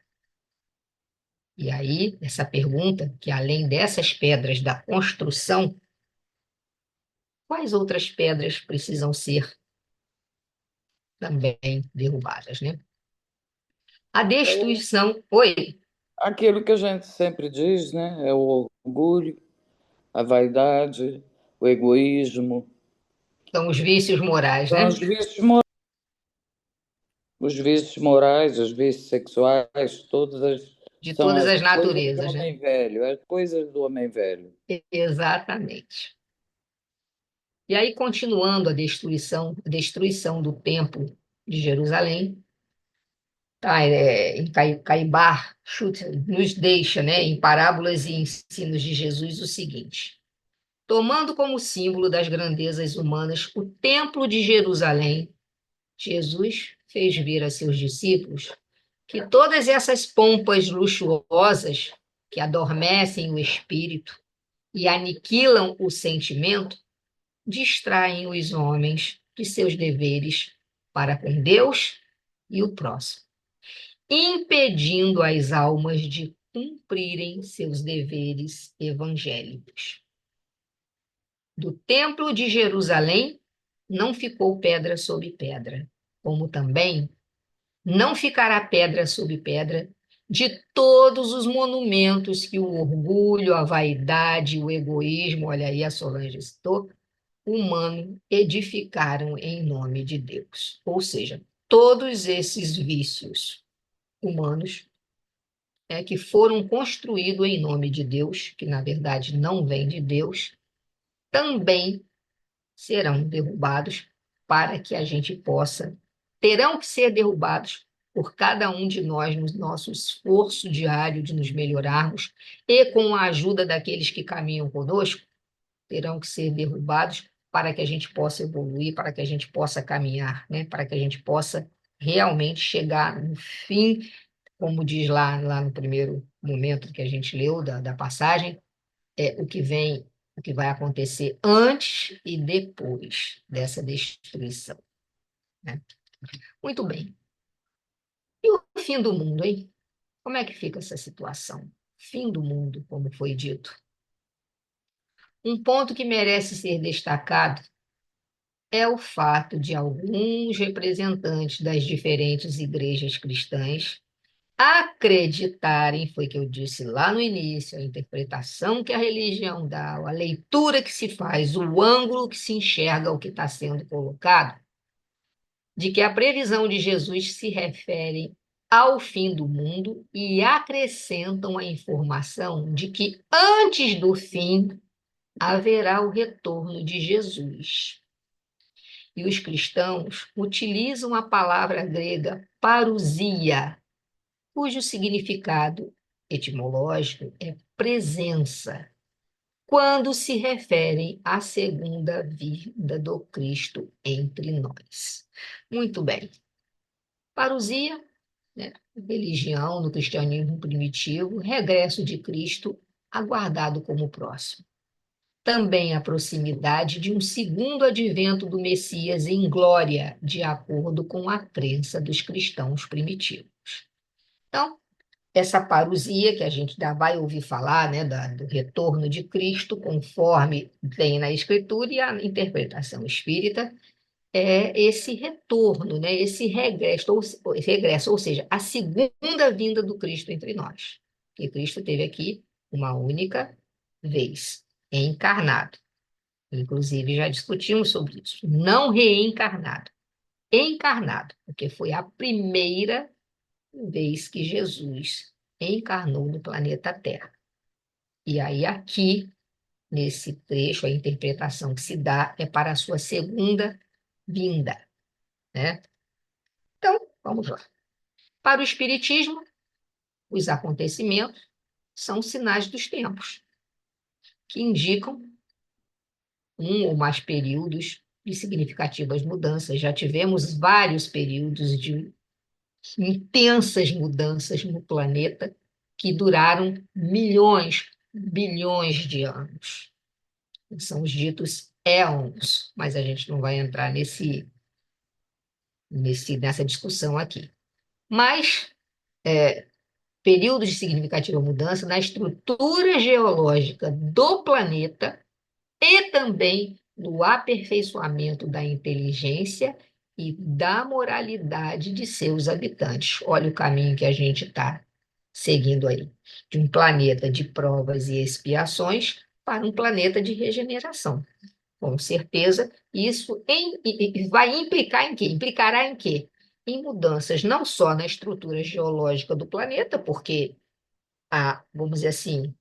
E aí, essa pergunta, que além dessas pedras da construção, quais outras pedras precisam ser também derrubadas, né? A destruição... Oi? Aquilo que a gente sempre diz, né? É o orgulho, a vaidade, o egoísmo. São os vícios morais, São né? os vícios morais. Os vícios morais, os vícios sexuais, De são todas as as coisas do naturezas, né? homem velho, as coisas do homem velho. Exatamente. E aí, continuando a destruição do Templo de Jerusalém, tá, em Caibar Schutter nos deixa, né, em parábolas e ensinos de Jesus o seguinte: tomando como símbolo das grandezas humanas o Templo de Jerusalém, Jesus fez ver a seus discípulos que todas essas pompas luxuosas que adormecem o espírito e aniquilam o sentimento distraem os homens de seus deveres para com Deus e o próximo, impedindo as almas de cumprirem seus deveres evangélicos. Do Templo de Jerusalém não ficou pedra sobre pedra, como também não ficará pedra sobre pedra de todos os monumentos que o orgulho, a vaidade, o egoísmo, olha aí a Solange citou, humano edificaram em nome de Deus. Ou seja, todos esses vícios humanos que foram construídos em nome de Deus, que na verdade não vem de Deus, também serão derrubados para que a gente possa, terão que ser derrubados por cada um de nós no nosso esforço diário de nos melhorarmos e com a ajuda daqueles que caminham conosco, terão que ser derrubados para que a gente possa evoluir, para que a gente possa caminhar, né? Para que a gente possa realmente chegar no fim, como diz lá no primeiro momento que a gente leu da passagem, o que vem, o que vai acontecer antes e depois dessa destruição, né? Muito bem. E o fim do mundo, hein? Como é que fica essa situação? Fim do mundo, como foi dito. Um ponto que merece ser destacado é o fato de alguns representantes das diferentes igrejas cristãs acreditarem, foi que eu disse lá no início, a interpretação que a religião dá, a leitura que se faz, o ângulo que se enxerga o que está sendo colocado, de que a previsão de Jesus se refere ao fim do mundo e acrescentam a informação de que antes do fim haverá o retorno de Jesus. E os cristãos utilizam a palavra grega parousia, cujo significado etimológico é presença, quando se referem à segunda vinda do Cristo entre nós. Muito bem. Parousia, né, religião no cristianismo primitivo, regresso de Cristo aguardado como próximo. Também a proximidade de um segundo advento do Messias em glória, de acordo com a crença dos cristãos primitivos. Então, essa parousia que a gente já vai ouvir falar, né, do retorno de Cristo, conforme tem na Escritura, e a interpretação espírita é esse retorno, né, esse regresso, ou seja, a segunda vinda do Cristo entre nós. Que Cristo teve aqui uma única vez, encarnado. Inclusive, já discutimos sobre isso. Não reencarnado, encarnado, porque foi a primeira vez que Jesus encarnou no planeta Terra. E aí, aqui, nesse trecho, a interpretação que se dá é para a sua segunda vinda, né? Então, vamos lá. Para o Espiritismo, os acontecimentos são sinais dos tempos, que indicam um ou mais períodos de significativas mudanças. Já tivemos vários períodos de intensas mudanças no planeta que duraram milhões, bilhões de anos. São os ditos éons, mas a gente não vai entrar nessa discussão aqui. Mas períodos de significativa mudança na estrutura geológica do planeta e também no aperfeiçoamento da inteligência e da moralidade de seus habitantes. Olha o caminho que a gente está seguindo aí, de um planeta de provas e expiações para um planeta de regeneração. Com certeza, isso vai implicar em quê? Implicará em quê? em mudanças não só na estrutura geológica do planeta, porque vamos dizer assim,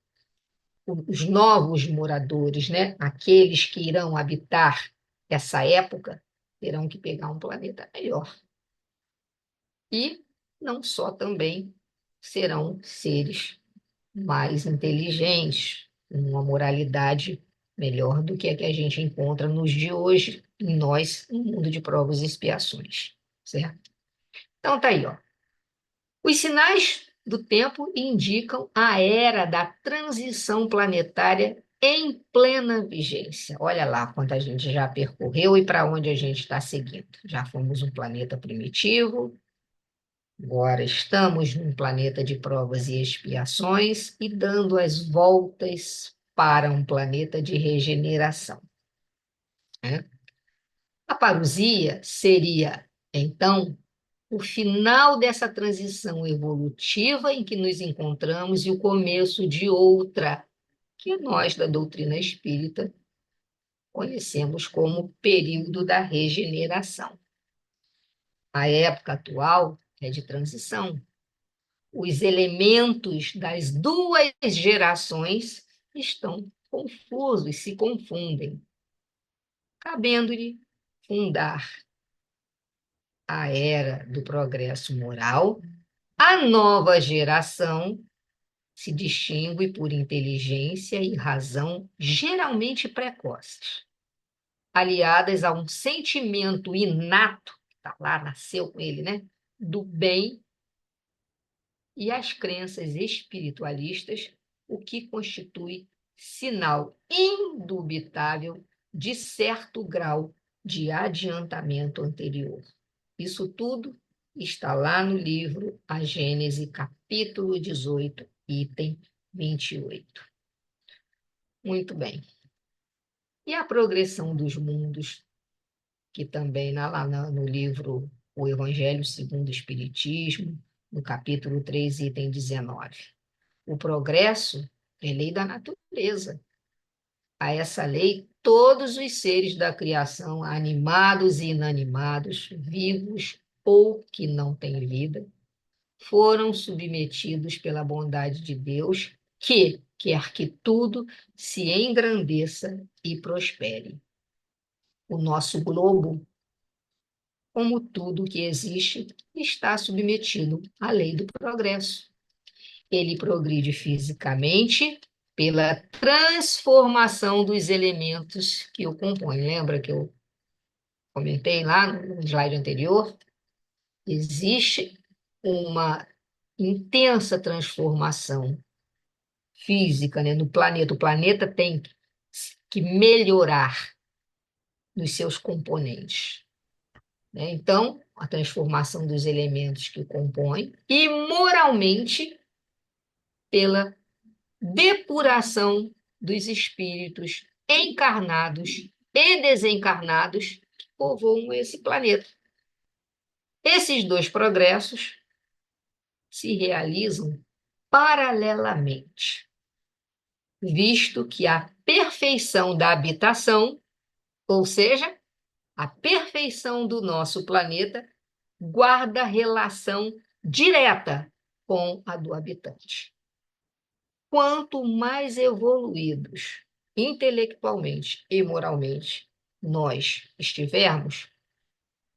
os novos moradores, né, aqueles que irão habitar essa época, terão que pegar um planeta melhor. E não só também serão seres mais inteligentes, com uma moralidade melhor do que a que a gente encontra nos de hoje, em nós, no mundo de provas e expiações, certo? Então tá aí, ó. Os sinais do tempo indicam a era da transição planetária em plena vigência. Olha lá quanto a gente já percorreu e para onde a gente está seguindo. Já fomos um planeta primitivo, agora estamos num planeta de provas e expiações e dando as voltas para um planeta de regeneração, né? A parousia seria, então, o final dessa transição evolutiva em que nos encontramos e o começo de outra, que nós, da doutrina espírita, conhecemos como período da regeneração. A época atual é de transição. Os elementos das duas gerações estão confusos, se confundem, cabendo-lhe fundar a era do progresso moral. A nova geração se distingue por inteligência e razão geralmente precoces, aliadas a um sentimento inato, que está lá, nasceu com ele, né? Do bem e as crenças espiritualistas, o que constitui sinal indubitável de certo grau de adiantamento anterior. Isso tudo está lá no livro A Gênese, capítulo 18, item 28. Muito bem. E a progressão dos mundos, que também lá no livro O Evangelho segundo o Espiritismo, no capítulo 3, item 19. O progresso é lei da natureza. A essa lei, todos os seres da criação, animados e inanimados, vivos ou que não têm vida, foram submetidos pela bondade de Deus, que quer que tudo se engrandeça e prospere. O nosso globo, como tudo que existe, está submetido à lei do progresso. Ele progride fisicamente pela transformação dos elementos que o compõem. Lembra que eu comentei lá no slide anterior? Existe uma intensa transformação física, né, no planeta. O planeta tem que melhorar nos seus componentes, né? Então, a transformação dos elementos que o compõem e moralmente pela depuração dos espíritos encarnados e desencarnados que povoam esse planeta. Esses dois progressos se realizam paralelamente, visto que a perfeição da habitação, ou seja, a perfeição do nosso planeta, guarda relação direta com a do habitante. Quanto mais evoluídos intelectualmente e moralmente nós estivermos,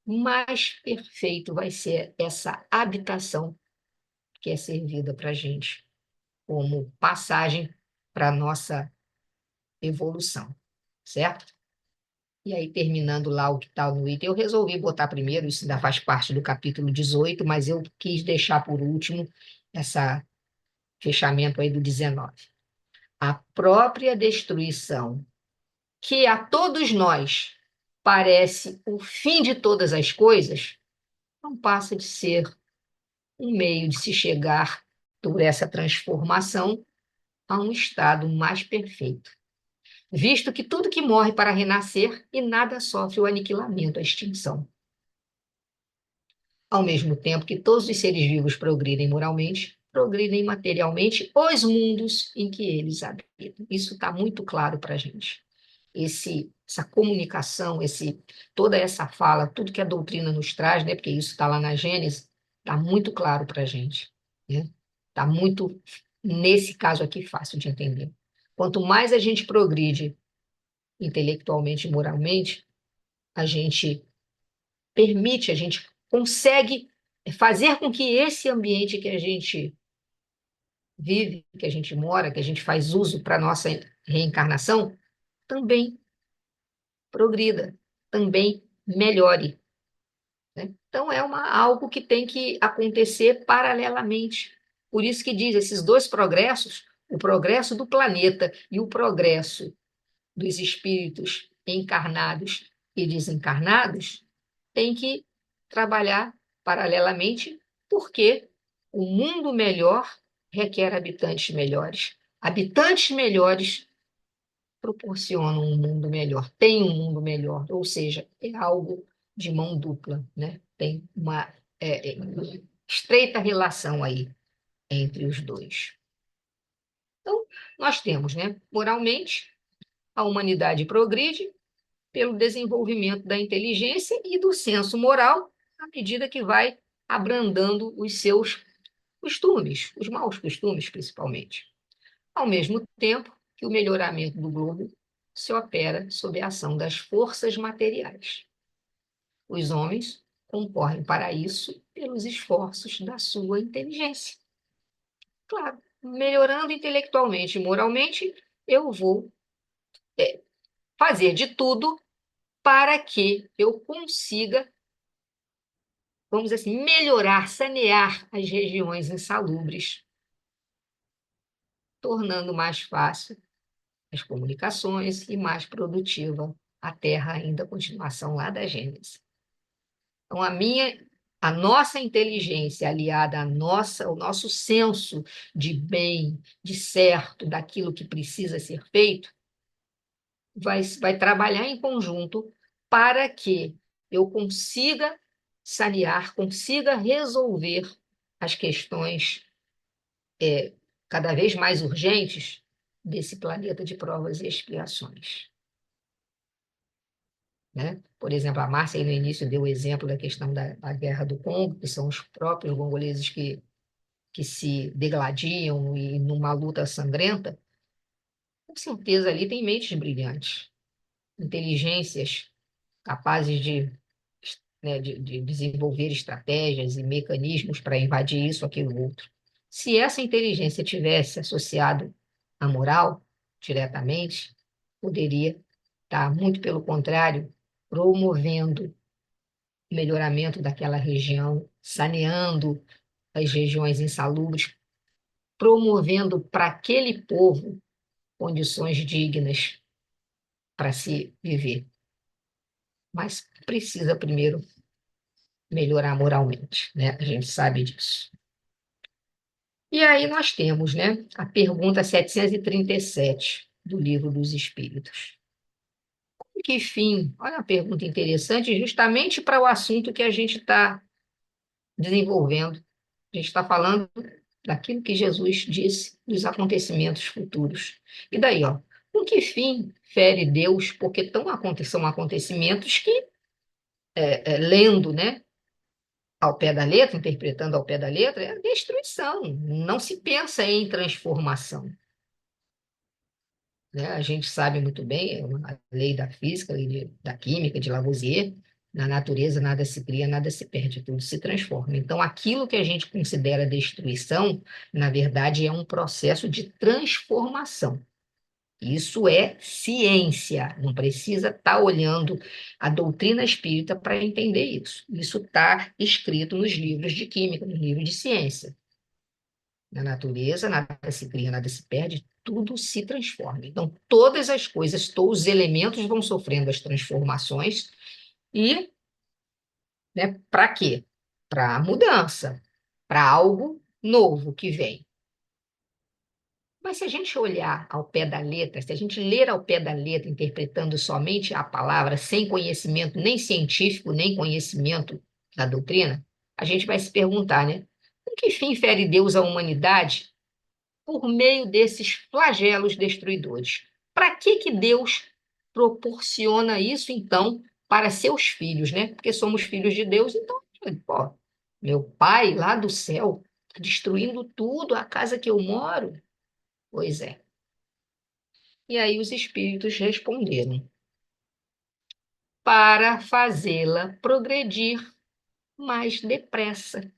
mais perfeito vai ser essa habitação que é servida para a gente como passagem para a nossa evolução, certo? E aí, terminando lá o que está no item, eu resolvi botar primeiro, isso ainda faz parte do capítulo 18, mas eu quis deixar por último esse fechamento aí do 19. A própria destruição, que a todos nós parece o fim de todas as coisas, não passa de ser um meio de se chegar, por essa transformação, a um estado mais perfeito, visto que tudo que morre para renascer e nada sofre o aniquilamento, a extinção. Ao mesmo tempo que todos os seres vivos progridem moralmente, progridem materialmente os mundos em que eles habitam. Isso está muito claro para a gente. Esse essa comunicação, toda essa fala, tudo que a doutrina nos traz, né? Porque isso está lá na Gênesis, está muito claro para a gente, né? Está muito, nesse caso aqui, fácil de entender. Quanto mais a gente progride intelectualmente e moralmente, a gente a gente consegue fazer com que esse ambiente que a gente vive, que a gente mora, que a gente faz uso para a nossa reencarnação, também progrida, também melhore, né? Então, algo que tem que acontecer paralelamente. Por isso que diz, esses dois progressos, o progresso do planeta e o progresso dos espíritos encarnados e desencarnados, tem que trabalhar paralelamente, porque o mundo melhor requer habitantes melhores. Habitantes melhores proporcionam um mundo melhor, tem um mundo melhor, ou seja, é algo de mão dupla, né? Tem uma estreita relação aí entre os dois. Então, nós temos, né, moralmente, a humanidade progride pelo desenvolvimento da inteligência e do senso moral, à medida que vai abrandando os seus costumes, os maus costumes, principalmente. Ao mesmo tempo que o melhoramento do globo se opera sob a ação das forças materiais. Os homens concorrem para isso pelos esforços da sua inteligência. Claro, melhorando intelectualmente e moralmente, eu vou fazer de tudo para que eu consiga, vamos dizer assim, melhorar, sanear as regiões insalubres, tornando mais fácil as comunicações e mais produtiva a Terra ainda, a continuação lá da Gênesis. Então, a nossa inteligência aliada ao nosso senso de bem, de certo, daquilo que precisa ser feito, vai trabalhar em conjunto para que eu consiga sanear, consiga resolver as questões cada vez mais urgentes desse planeta de provas e expiações, né? Por exemplo, a Márcia aí no início deu o exemplo da questão da guerra do Congo, que são os próprios congoleses que se degladiam e numa luta sangrenta. Com certeza ali tem mentes brilhantes, inteligências capazes de desenvolver estratégias e mecanismos para invadir isso, aquilo, outro. Se essa inteligência tivesse associado à moral diretamente, poderia estar, muito pelo contrário, promovendo o melhoramento daquela região, saneando as regiões insalubres, promovendo para aquele povo condições dignas para se viver. Mas precisa primeiro melhorar moralmente, né? A gente sabe disso. E aí nós temos, né, a pergunta 737 do Livro dos Espíritos. Com que fim? Olha uma pergunta interessante, justamente para o assunto que a gente está desenvolvendo. A gente está falando daquilo que Jesus disse dos acontecimentos futuros. E daí, ó, com que fim fere Deus? Porque são acontecimentos que, lendo, né, ao pé da letra, interpretando ao pé da letra, é destruição. Não se pensa em transformação, né? A gente sabe muito bem, é uma lei da física, da química, de Lavoisier, na natureza nada se cria, nada se perde, tudo se transforma. Então, aquilo que a gente considera destruição, na verdade, é um processo de transformação. Isso é ciência, não precisa estar olhando a doutrina espírita para entender isso. Isso está escrito nos livros de química, nos livros de ciência. Na natureza, nada se cria, nada se perde, tudo se transforma. Então, todas as coisas, todos os elementos vão sofrendo as transformações e, né, para quê? Para a mudança, para algo novo que vem. Mas se a gente olhar ao pé da letra, se a gente ler ao pé da letra, interpretando somente a palavra, sem conhecimento nem científico, nem conhecimento da doutrina, a gente vai se perguntar, né? Com que fim fere Deus a humanidade por meio desses flagelos destruidores? Para que Deus proporciona isso, então, para seus filhos, né? Porque somos filhos de Deus, então, pô, meu pai lá do céu está destruindo tudo, a casa que eu moro. Pois é. E aí os espíritos responderam: para fazê-la progredir mais depressa.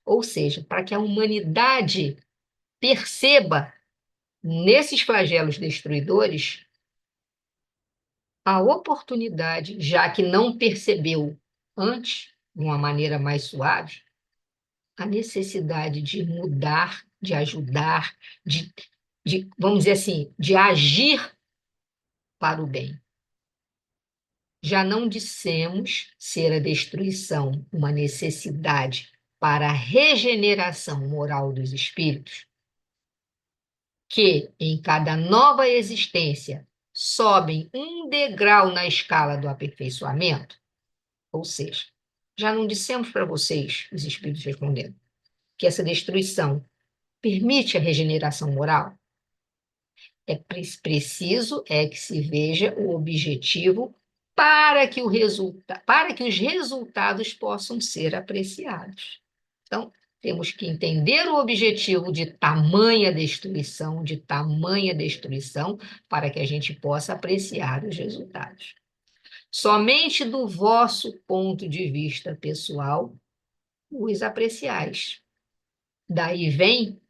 Ou seja, para que a humanidade perceba nesses flagelos destruidores a oportunidade, já que não percebeu antes, de uma maneira mais suave, a necessidade de mudar, de ajudar, vamos dizer assim, de agir para o bem. Já não dissemos ser a destruição uma necessidade para a regeneração moral dos espíritos, que em cada nova existência sobem um degrau na escala do aperfeiçoamento? Ou seja, já não dissemos para vocês, os espíritos respondendo, que essa destruição permite a regeneração moral? É preciso que se veja o objetivo para que os resultados possam ser apreciados. Então, temos que entender o objetivo de tamanha destruição, para que a gente possa apreciar os resultados. Somente do vosso ponto de vista pessoal os apreciais. Daí vem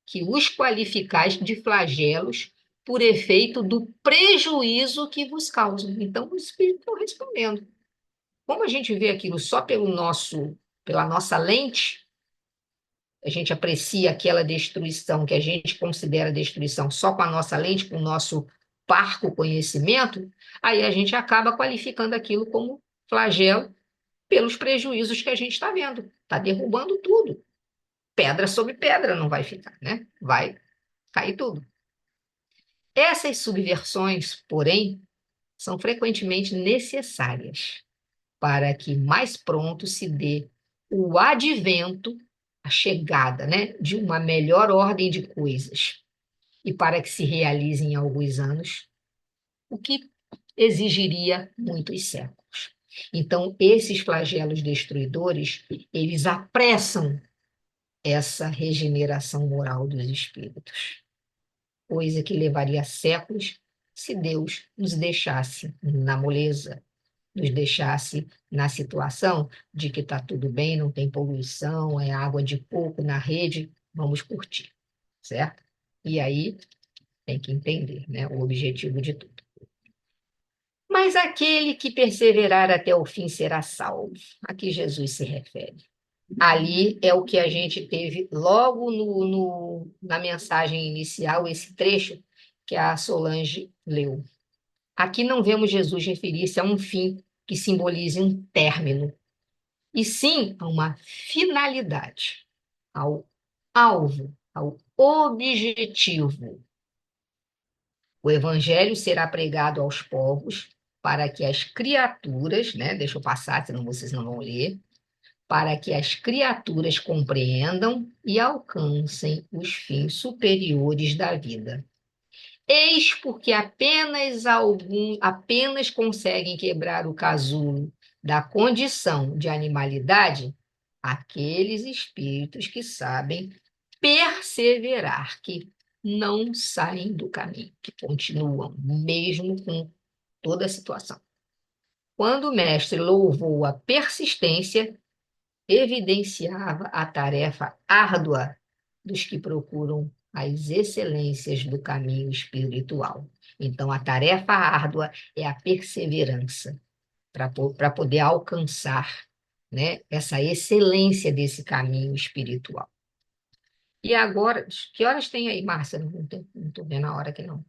que os qualificais de flagelos por efeito do prejuízo que vos causam. Então, os espíritos estão respondendo. Como a gente vê aquilo só pela nossa lente, a gente aprecia aquela destruição que a gente considera destruição só com a nossa lente, com o nosso parco conhecimento, aí a gente acaba qualificando aquilo como flagelo pelos prejuízos que a gente está vendo. Está derrubando tudo. Pedra sobre pedra não vai ficar, né? Vai cair tudo. Essas subversões, porém, são frequentemente necessárias para que mais pronto se dê o advento, a chegada, né, de uma melhor ordem de coisas, e para que se realize em alguns anos, o que exigiria muitos séculos. Então, esses flagelos destruidores, eles apressam essa regeneração moral dos espíritos, coisa que levaria séculos se Deus nos deixasse na moleza, nos deixasse na situação de que está tudo bem, não tem poluição, é água de coco na rede, vamos curtir, certo? E aí tem que entender, né, o objetivo de tudo. Mas aquele que perseverar até o fim será salvo. A que Jesus se refere? Ali é o que a gente teve logo na mensagem inicial, esse trecho que a Solange leu. Aqui não vemos Jesus referir-se a um fim que simbolize um término, e sim a uma finalidade, ao alvo, ao objetivo. O evangelho será pregado aos povos para que as criaturas, né, deixa eu passar, senão vocês não vão ler, para que as criaturas compreendam e alcancem os fins superiores da vida. Eis porque apenas conseguem quebrar o casulo da condição de animalidade aqueles espíritos que sabem perseverar, que não saem do caminho, que continuam, mesmo com toda a situação. Quando o mestre louvou a persistência, evidenciava a tarefa árdua dos que procuram as excelências do caminho espiritual. Então, a tarefa árdua é a perseverança para poder alcançar, né, essa excelência desse caminho espiritual. E agora, que horas tem aí, Márcia? Não estou vendo a hora aqui, não.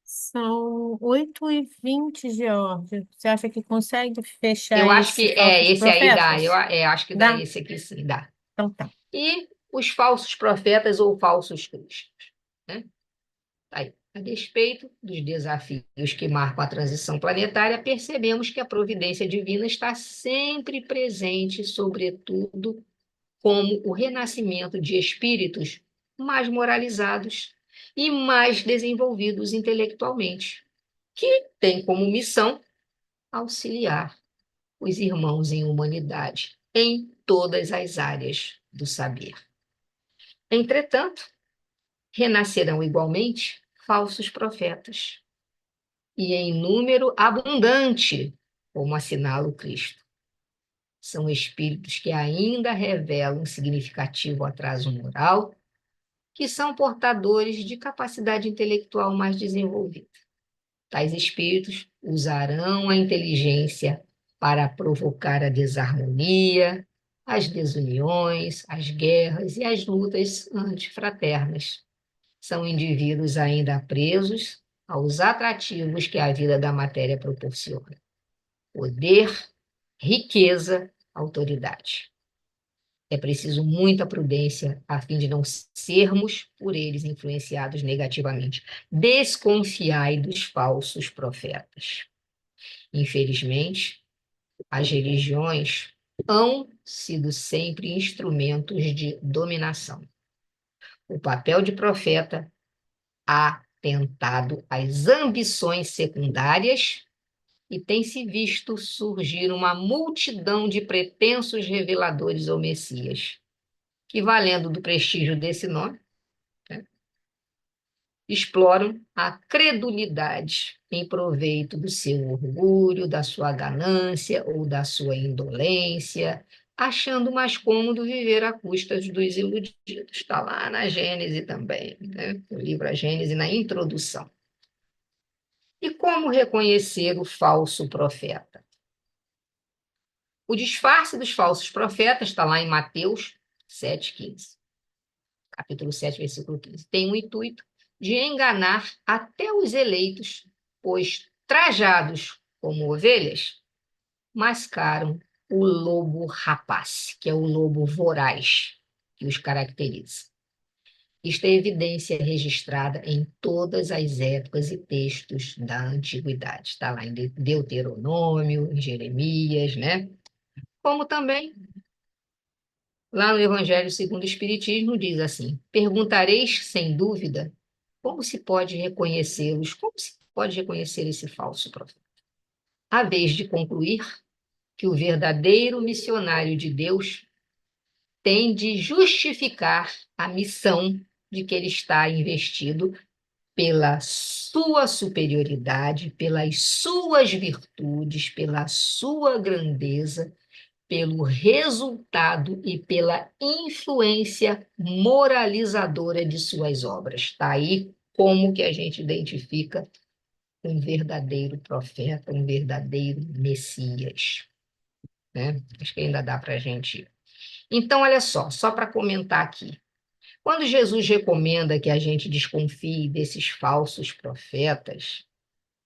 São 8h20, Georgia. Você acha que consegue fechar Eu acho que esse Falsos esse aí dá. Profetas? Acho que dá Dá? esse aqui sim, dá. Então tá. E os falsos profetas ou falsos cristos, né? Aí, a despeito dos desafios que marcam a transição planetária, percebemos que a providência divina está sempre presente, sobretudo como o renascimento de espíritos mais moralizados e mais desenvolvidos intelectualmente. que tem como missão auxiliar os irmãos em humanidade em todas as áreas do saber. Entretanto, renascerão igualmente falsos profetas, e em número abundante, como assinala o Cristo. São espíritos que ainda revelam significativo atraso moral, que são portadores de capacidade intelectual mais desenvolvida. Tais espíritos usarão a inteligência para provocar a desarmonia, as desuniões, as guerras e as lutas antifraternas. São indivíduos ainda presos aos atrativos que a vida da matéria proporciona: poder, riqueza, autoridade. É preciso muita prudência a fim de não sermos por eles influenciados negativamente. Desconfiai dos falsos profetas. Infelizmente, as religiões hão sido sempre instrumentos de dominação. O papel de profeta atentado às ambições secundárias e tem-se visto surgir uma multidão de pretensos reveladores ou messias, que, valendo do prestígio desse nome, né, exploram a credulidade em proveito do seu orgulho, da sua ganância ou da sua indolência, achando mais cômodo viver à custa dos iludidos. Está lá na Gênese também, né? O livro A Gênese, na introdução. E como reconhecer o falso profeta? O disfarce dos falsos profetas está lá em Mateus 7,15. Capítulo 7, versículo 15. Tem o intuito de enganar até os eleitos, pois, trajados como ovelhas, mascaram o lobo rapaz, que é o lobo voraz que os caracteriza. Isto é evidência registrada em todas as épocas e textos da antiguidade. Está lá em Deuteronômio, em Jeremias, né? Como também lá no Evangelho segundo o Espiritismo diz assim: perguntareis sem dúvida como se pode reconhecê-los, como se pode reconhecer esse falso profeta. A vez de concluir que o verdadeiro missionário de Deus tem de justificar a missão de que ele está investido pela sua superioridade, pelas suas virtudes, pela sua grandeza, pelo resultado e pela influência moralizadora de suas obras. Está aí como que a gente identifica um verdadeiro profeta, um verdadeiro Messias, né? Acho que ainda dá para a gente. Então, olha só para comentar aqui. Quando Jesus recomenda que a gente desconfie desses falsos profetas,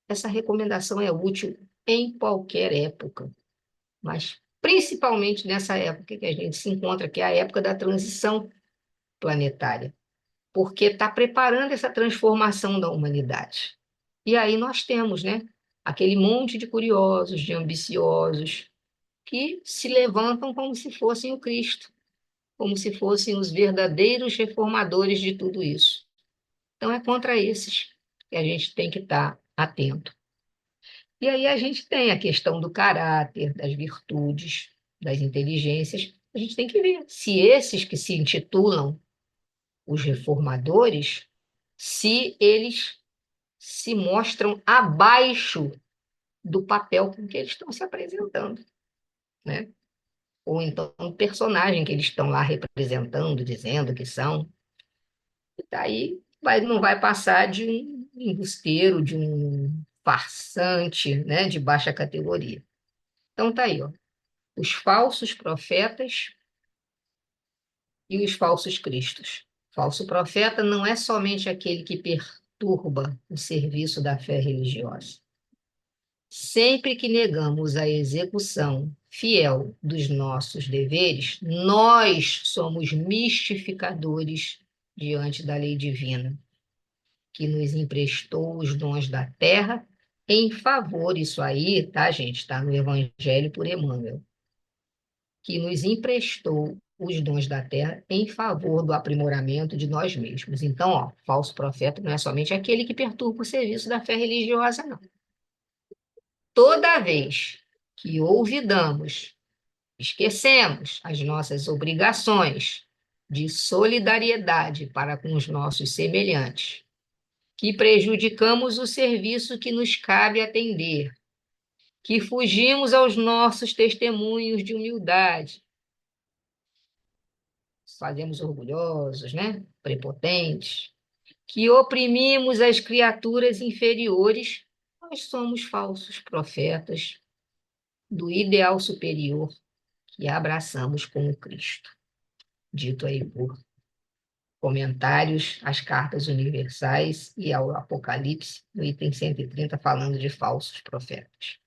essa recomendação é útil em qualquer época, mas principalmente nessa época que a gente se encontra, que é a época da transição planetária, porque está preparando essa transformação da humanidade. E aí nós temos, né, aquele monte de curiosos, de ambiciosos, que se levantam como se fossem o Cristo, como se fossem os verdadeiros reformadores de tudo isso. Então é contra esses que a gente tem que estar atento. E aí a gente tem a questão do caráter, das virtudes, das inteligências. A gente tem que ver se esses que se intitulam os reformadores, se eles se mostram abaixo do papel com que eles estão se apresentando, né? Ou então o personagem que eles estão lá representando, dizendo que são. E daí não vai passar de um embusteiro, de um farsante, né, de baixa categoria. Então tá aí, ó, os falsos profetas e os falsos cristos. Falso profeta não é somente aquele que perturba o serviço da fé religiosa. Sempre que negamos a execução fiel dos nossos deveres, nós somos mistificadores diante da lei divina, que nos emprestou os dons da terra em favor, isso aí, tá, gente? Está no Evangelho por Emmanuel, que nos emprestou os dons da terra em favor do aprimoramento de nós mesmos. Então, ó, falso profeta não é somente aquele que perturba o serviço da fé religiosa, não. toda vez que olvidamos, esquecemos as nossas obrigações de solidariedade para com os nossos semelhantes, que prejudicamos o serviço que nos cabe atender, que fugimos aos nossos testemunhos de humildade, fazemos orgulhosos, né? Prepotentes, que oprimimos as criaturas inferiores, nós somos falsos profetas do ideal superior que abraçamos como Cristo. Dito aí por comentários às cartas universais e ao Apocalipse, no item 130, falando de falsos profetas.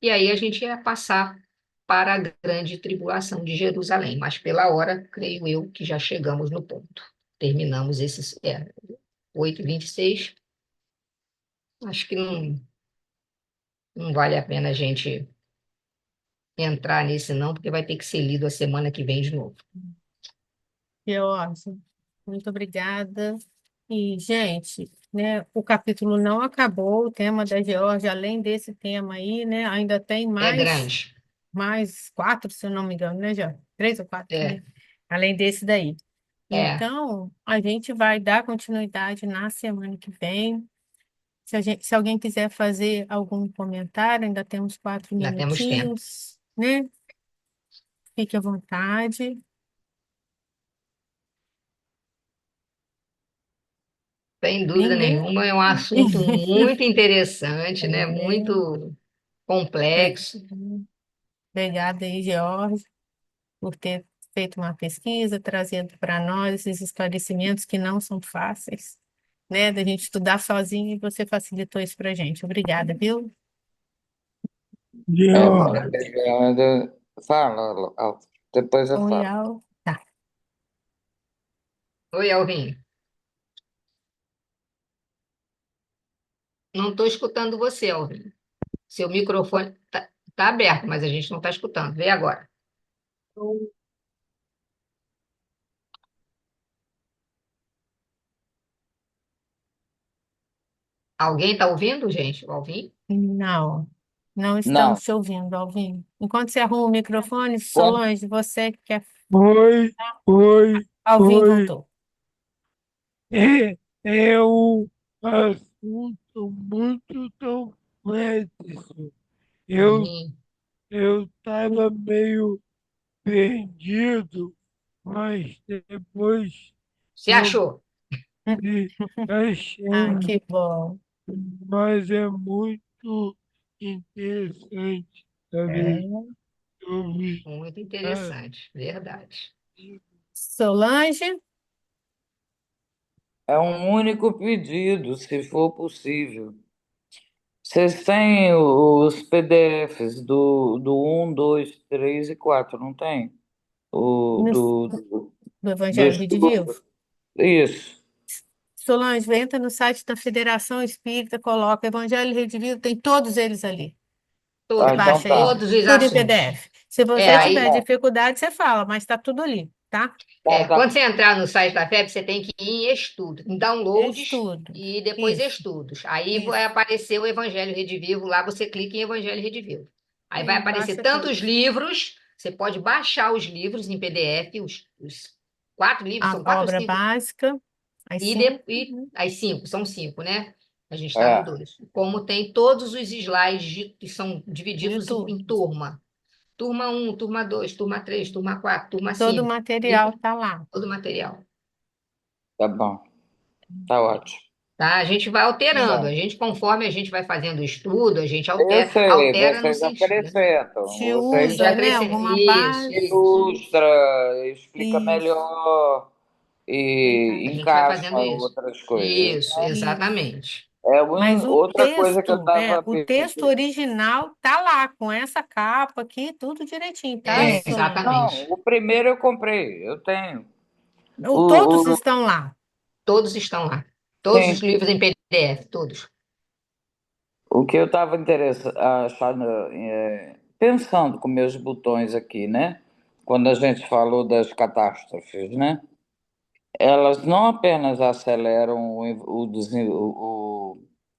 E aí a gente ia passar para a grande tribulação de Jerusalém, mas pela hora, creio eu, que já chegamos no ponto. Terminamos esses 8:26. Acho que não vale a pena a gente entrar nesse não, porque vai ter que ser lido a semana que vem de novo. Georgia, muito obrigada. E, gente, né, o capítulo não acabou, o tema da Geórgia, além desse tema aí, né, ainda tem É grande. mais 4, se eu não me engano, né, já? 3 ou 4, É, né? Além desse daí. é. Então, a gente vai dar continuidade na semana que vem. Se alguém quiser fazer algum comentário, ainda temos 4 Ainda temos tempo. minutinhos, né? Fique à vontade. Sem dúvida Ninguém. nenhuma, é um assunto muito interessante, né? É. Muito complexo. Obrigada aí, George, por ter feito uma pesquisa, trazendo para nós esses esclarecimentos que não são fáceis, né? Da gente estudar sozinho e você facilitou isso para a gente. Obrigada, viu? George, Obrigada. Fala, Alfa. Depois eu Oi, falo. Al. Tá. Oi, Alvin. Não estou escutando você, Alvin. Seu microfone tá aberto, mas a gente não está escutando. Vê agora. Alguém está ouvindo, gente? O Alvin? Não, não Não, estamos te ouvindo, Alvim. Enquanto você arruma o microfone, quando, Solange, você quer. oi, oi, Alvim oi. voltou. É um assunto muito complexo. Eu Sim. eu estava meio perdido, mas depois Você eu achou? me Ah, achei. que bom. Mas é muito interessante saber É. sobre Muito a interessante, verdade. Solange, é um único pedido, se for possível. Vocês têm os PDFs do um, 2, 3 e 4, não tem? O no- do do Evangelho Redivivo. estudo. Isso. Solange, entra no site da Federação Espírita, coloca Evangelho Redivivo, tem todos eles ali. Ah, Todos, então Baixa tá. aí, todos os tudo em assuntos. PDF. Se É, você aí, tiver dificuldade, você fala, mas está tudo ali, tá? Tá, quando tá, você entrar no site da FEB, você tem que ir em estudo, em downloads Estudo. e depois Isso, estudos. Aí vai isso. aparecer o Evangelho Redivivo, lá você clica em Evangelho Redivivo. Aí vai Aí, aparecer baixa tantos todos. livros, você pode baixar os livros em PDF, os 4 livros, A são 4 ou 5, obra básica, as cinco, e né? as 5, são 5, né? A gente está no é, 2. Como tem todos os slides que são De divididos em tudo. turma. Turma um, turma 2, turma 3, turma 4, turma Todo o 5. material está lá. Todo o material. tá bom. Tá ótimo. Tá? A gente vai Tá alterando. A bom. gente, conforme a gente vai fazendo o estudo, a gente Eu altera, sei, altera no vocês sentido, né? acrescentam, Te A vocês gente usa, né? acrescenta. Alguma Isso, base. isso, ilustra, explica Isso. melhor e a gente vai encaixa fazendo isso. outras coisas. Isso, Então, Isso. exatamente. é Mas outra coisa que eu estava o texto perdendo. original tá lá, com essa capa aqui, tudo direitinho, tá, Sim, É, Solange? não, exatamente. o primeiro eu comprei, eu tenho. Todos O, estão lá. Todos estão lá. Todos os sim, livros em PDF, todos. o que eu estava achando, pensando com meus botões aqui, né? Quando a gente falou das catástrofes, né? Elas não apenas aceleram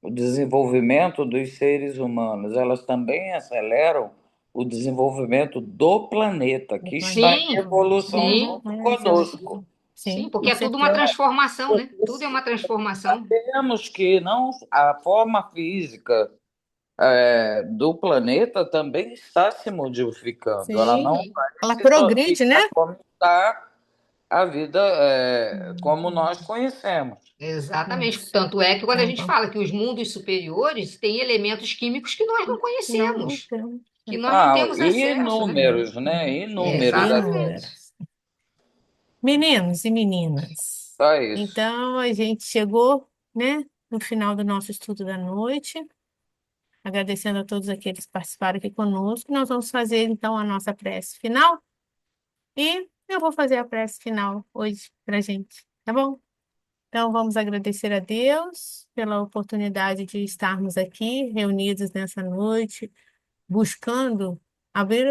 o desenvolvimento dos seres humanos, elas também aceleram o desenvolvimento do planeta, do que está em planeta. Sim, evolução sim, junto É, conosco. sim, sim, porque com é tudo uma certeza. transformação, né? Tudo é uma transformação. Temos que não, a forma física do planeta também está se modificando. Ela Sim, não Sim, vai ela progride, né? ficar como está a vida, como nós conhecemos. exatamente. Isso. Tanto é que quando a Tá gente bom. fala que os mundos superiores têm elementos químicos que nós não Não conhecemos, temos. que nós não temos acesso, né? Inúmeros, né? Inúmeros Exatamente. aspectos. Inúmeras. Meninos e meninas, Só isso. então a gente chegou, né, no final do nosso estudo da noite, agradecendo a todos aqueles que participaram aqui conosco. Nós vamos fazer então a nossa prece final e eu vou fazer a prece final hoje para a gente, tá bom? Então vamos agradecer a Deus pela oportunidade de estarmos aqui reunidos nessa noite, buscando abrir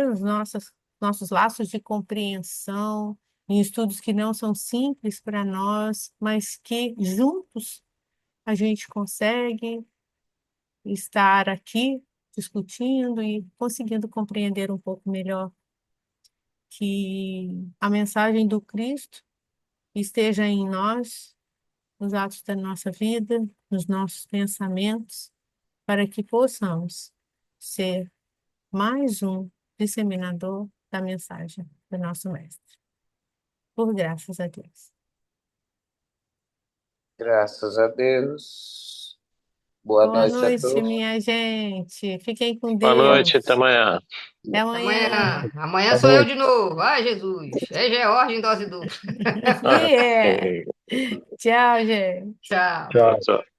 nossos laços de compreensão em estudos que não são simples para nós, mas que juntos a gente consegue estar aqui discutindo e conseguindo compreender um pouco melhor que a mensagem do Cristo esteja em nós, nos atos da nossa vida, nos nossos pensamentos, para que possamos ser mais um disseminador da mensagem do nosso Mestre. Por graças a Deus. Graças a Deus. Boa Boa noite a noite, todos. minha gente. Fiquem com Boa noite, até Deus. amanhã. Até amanhã. Amanhã, amanhã Boa sou eu noite. de novo. Ai, Jesus. É George em dose dupla. E é. Tchau, gente. Tchau. Tchau, Tchau. tchau.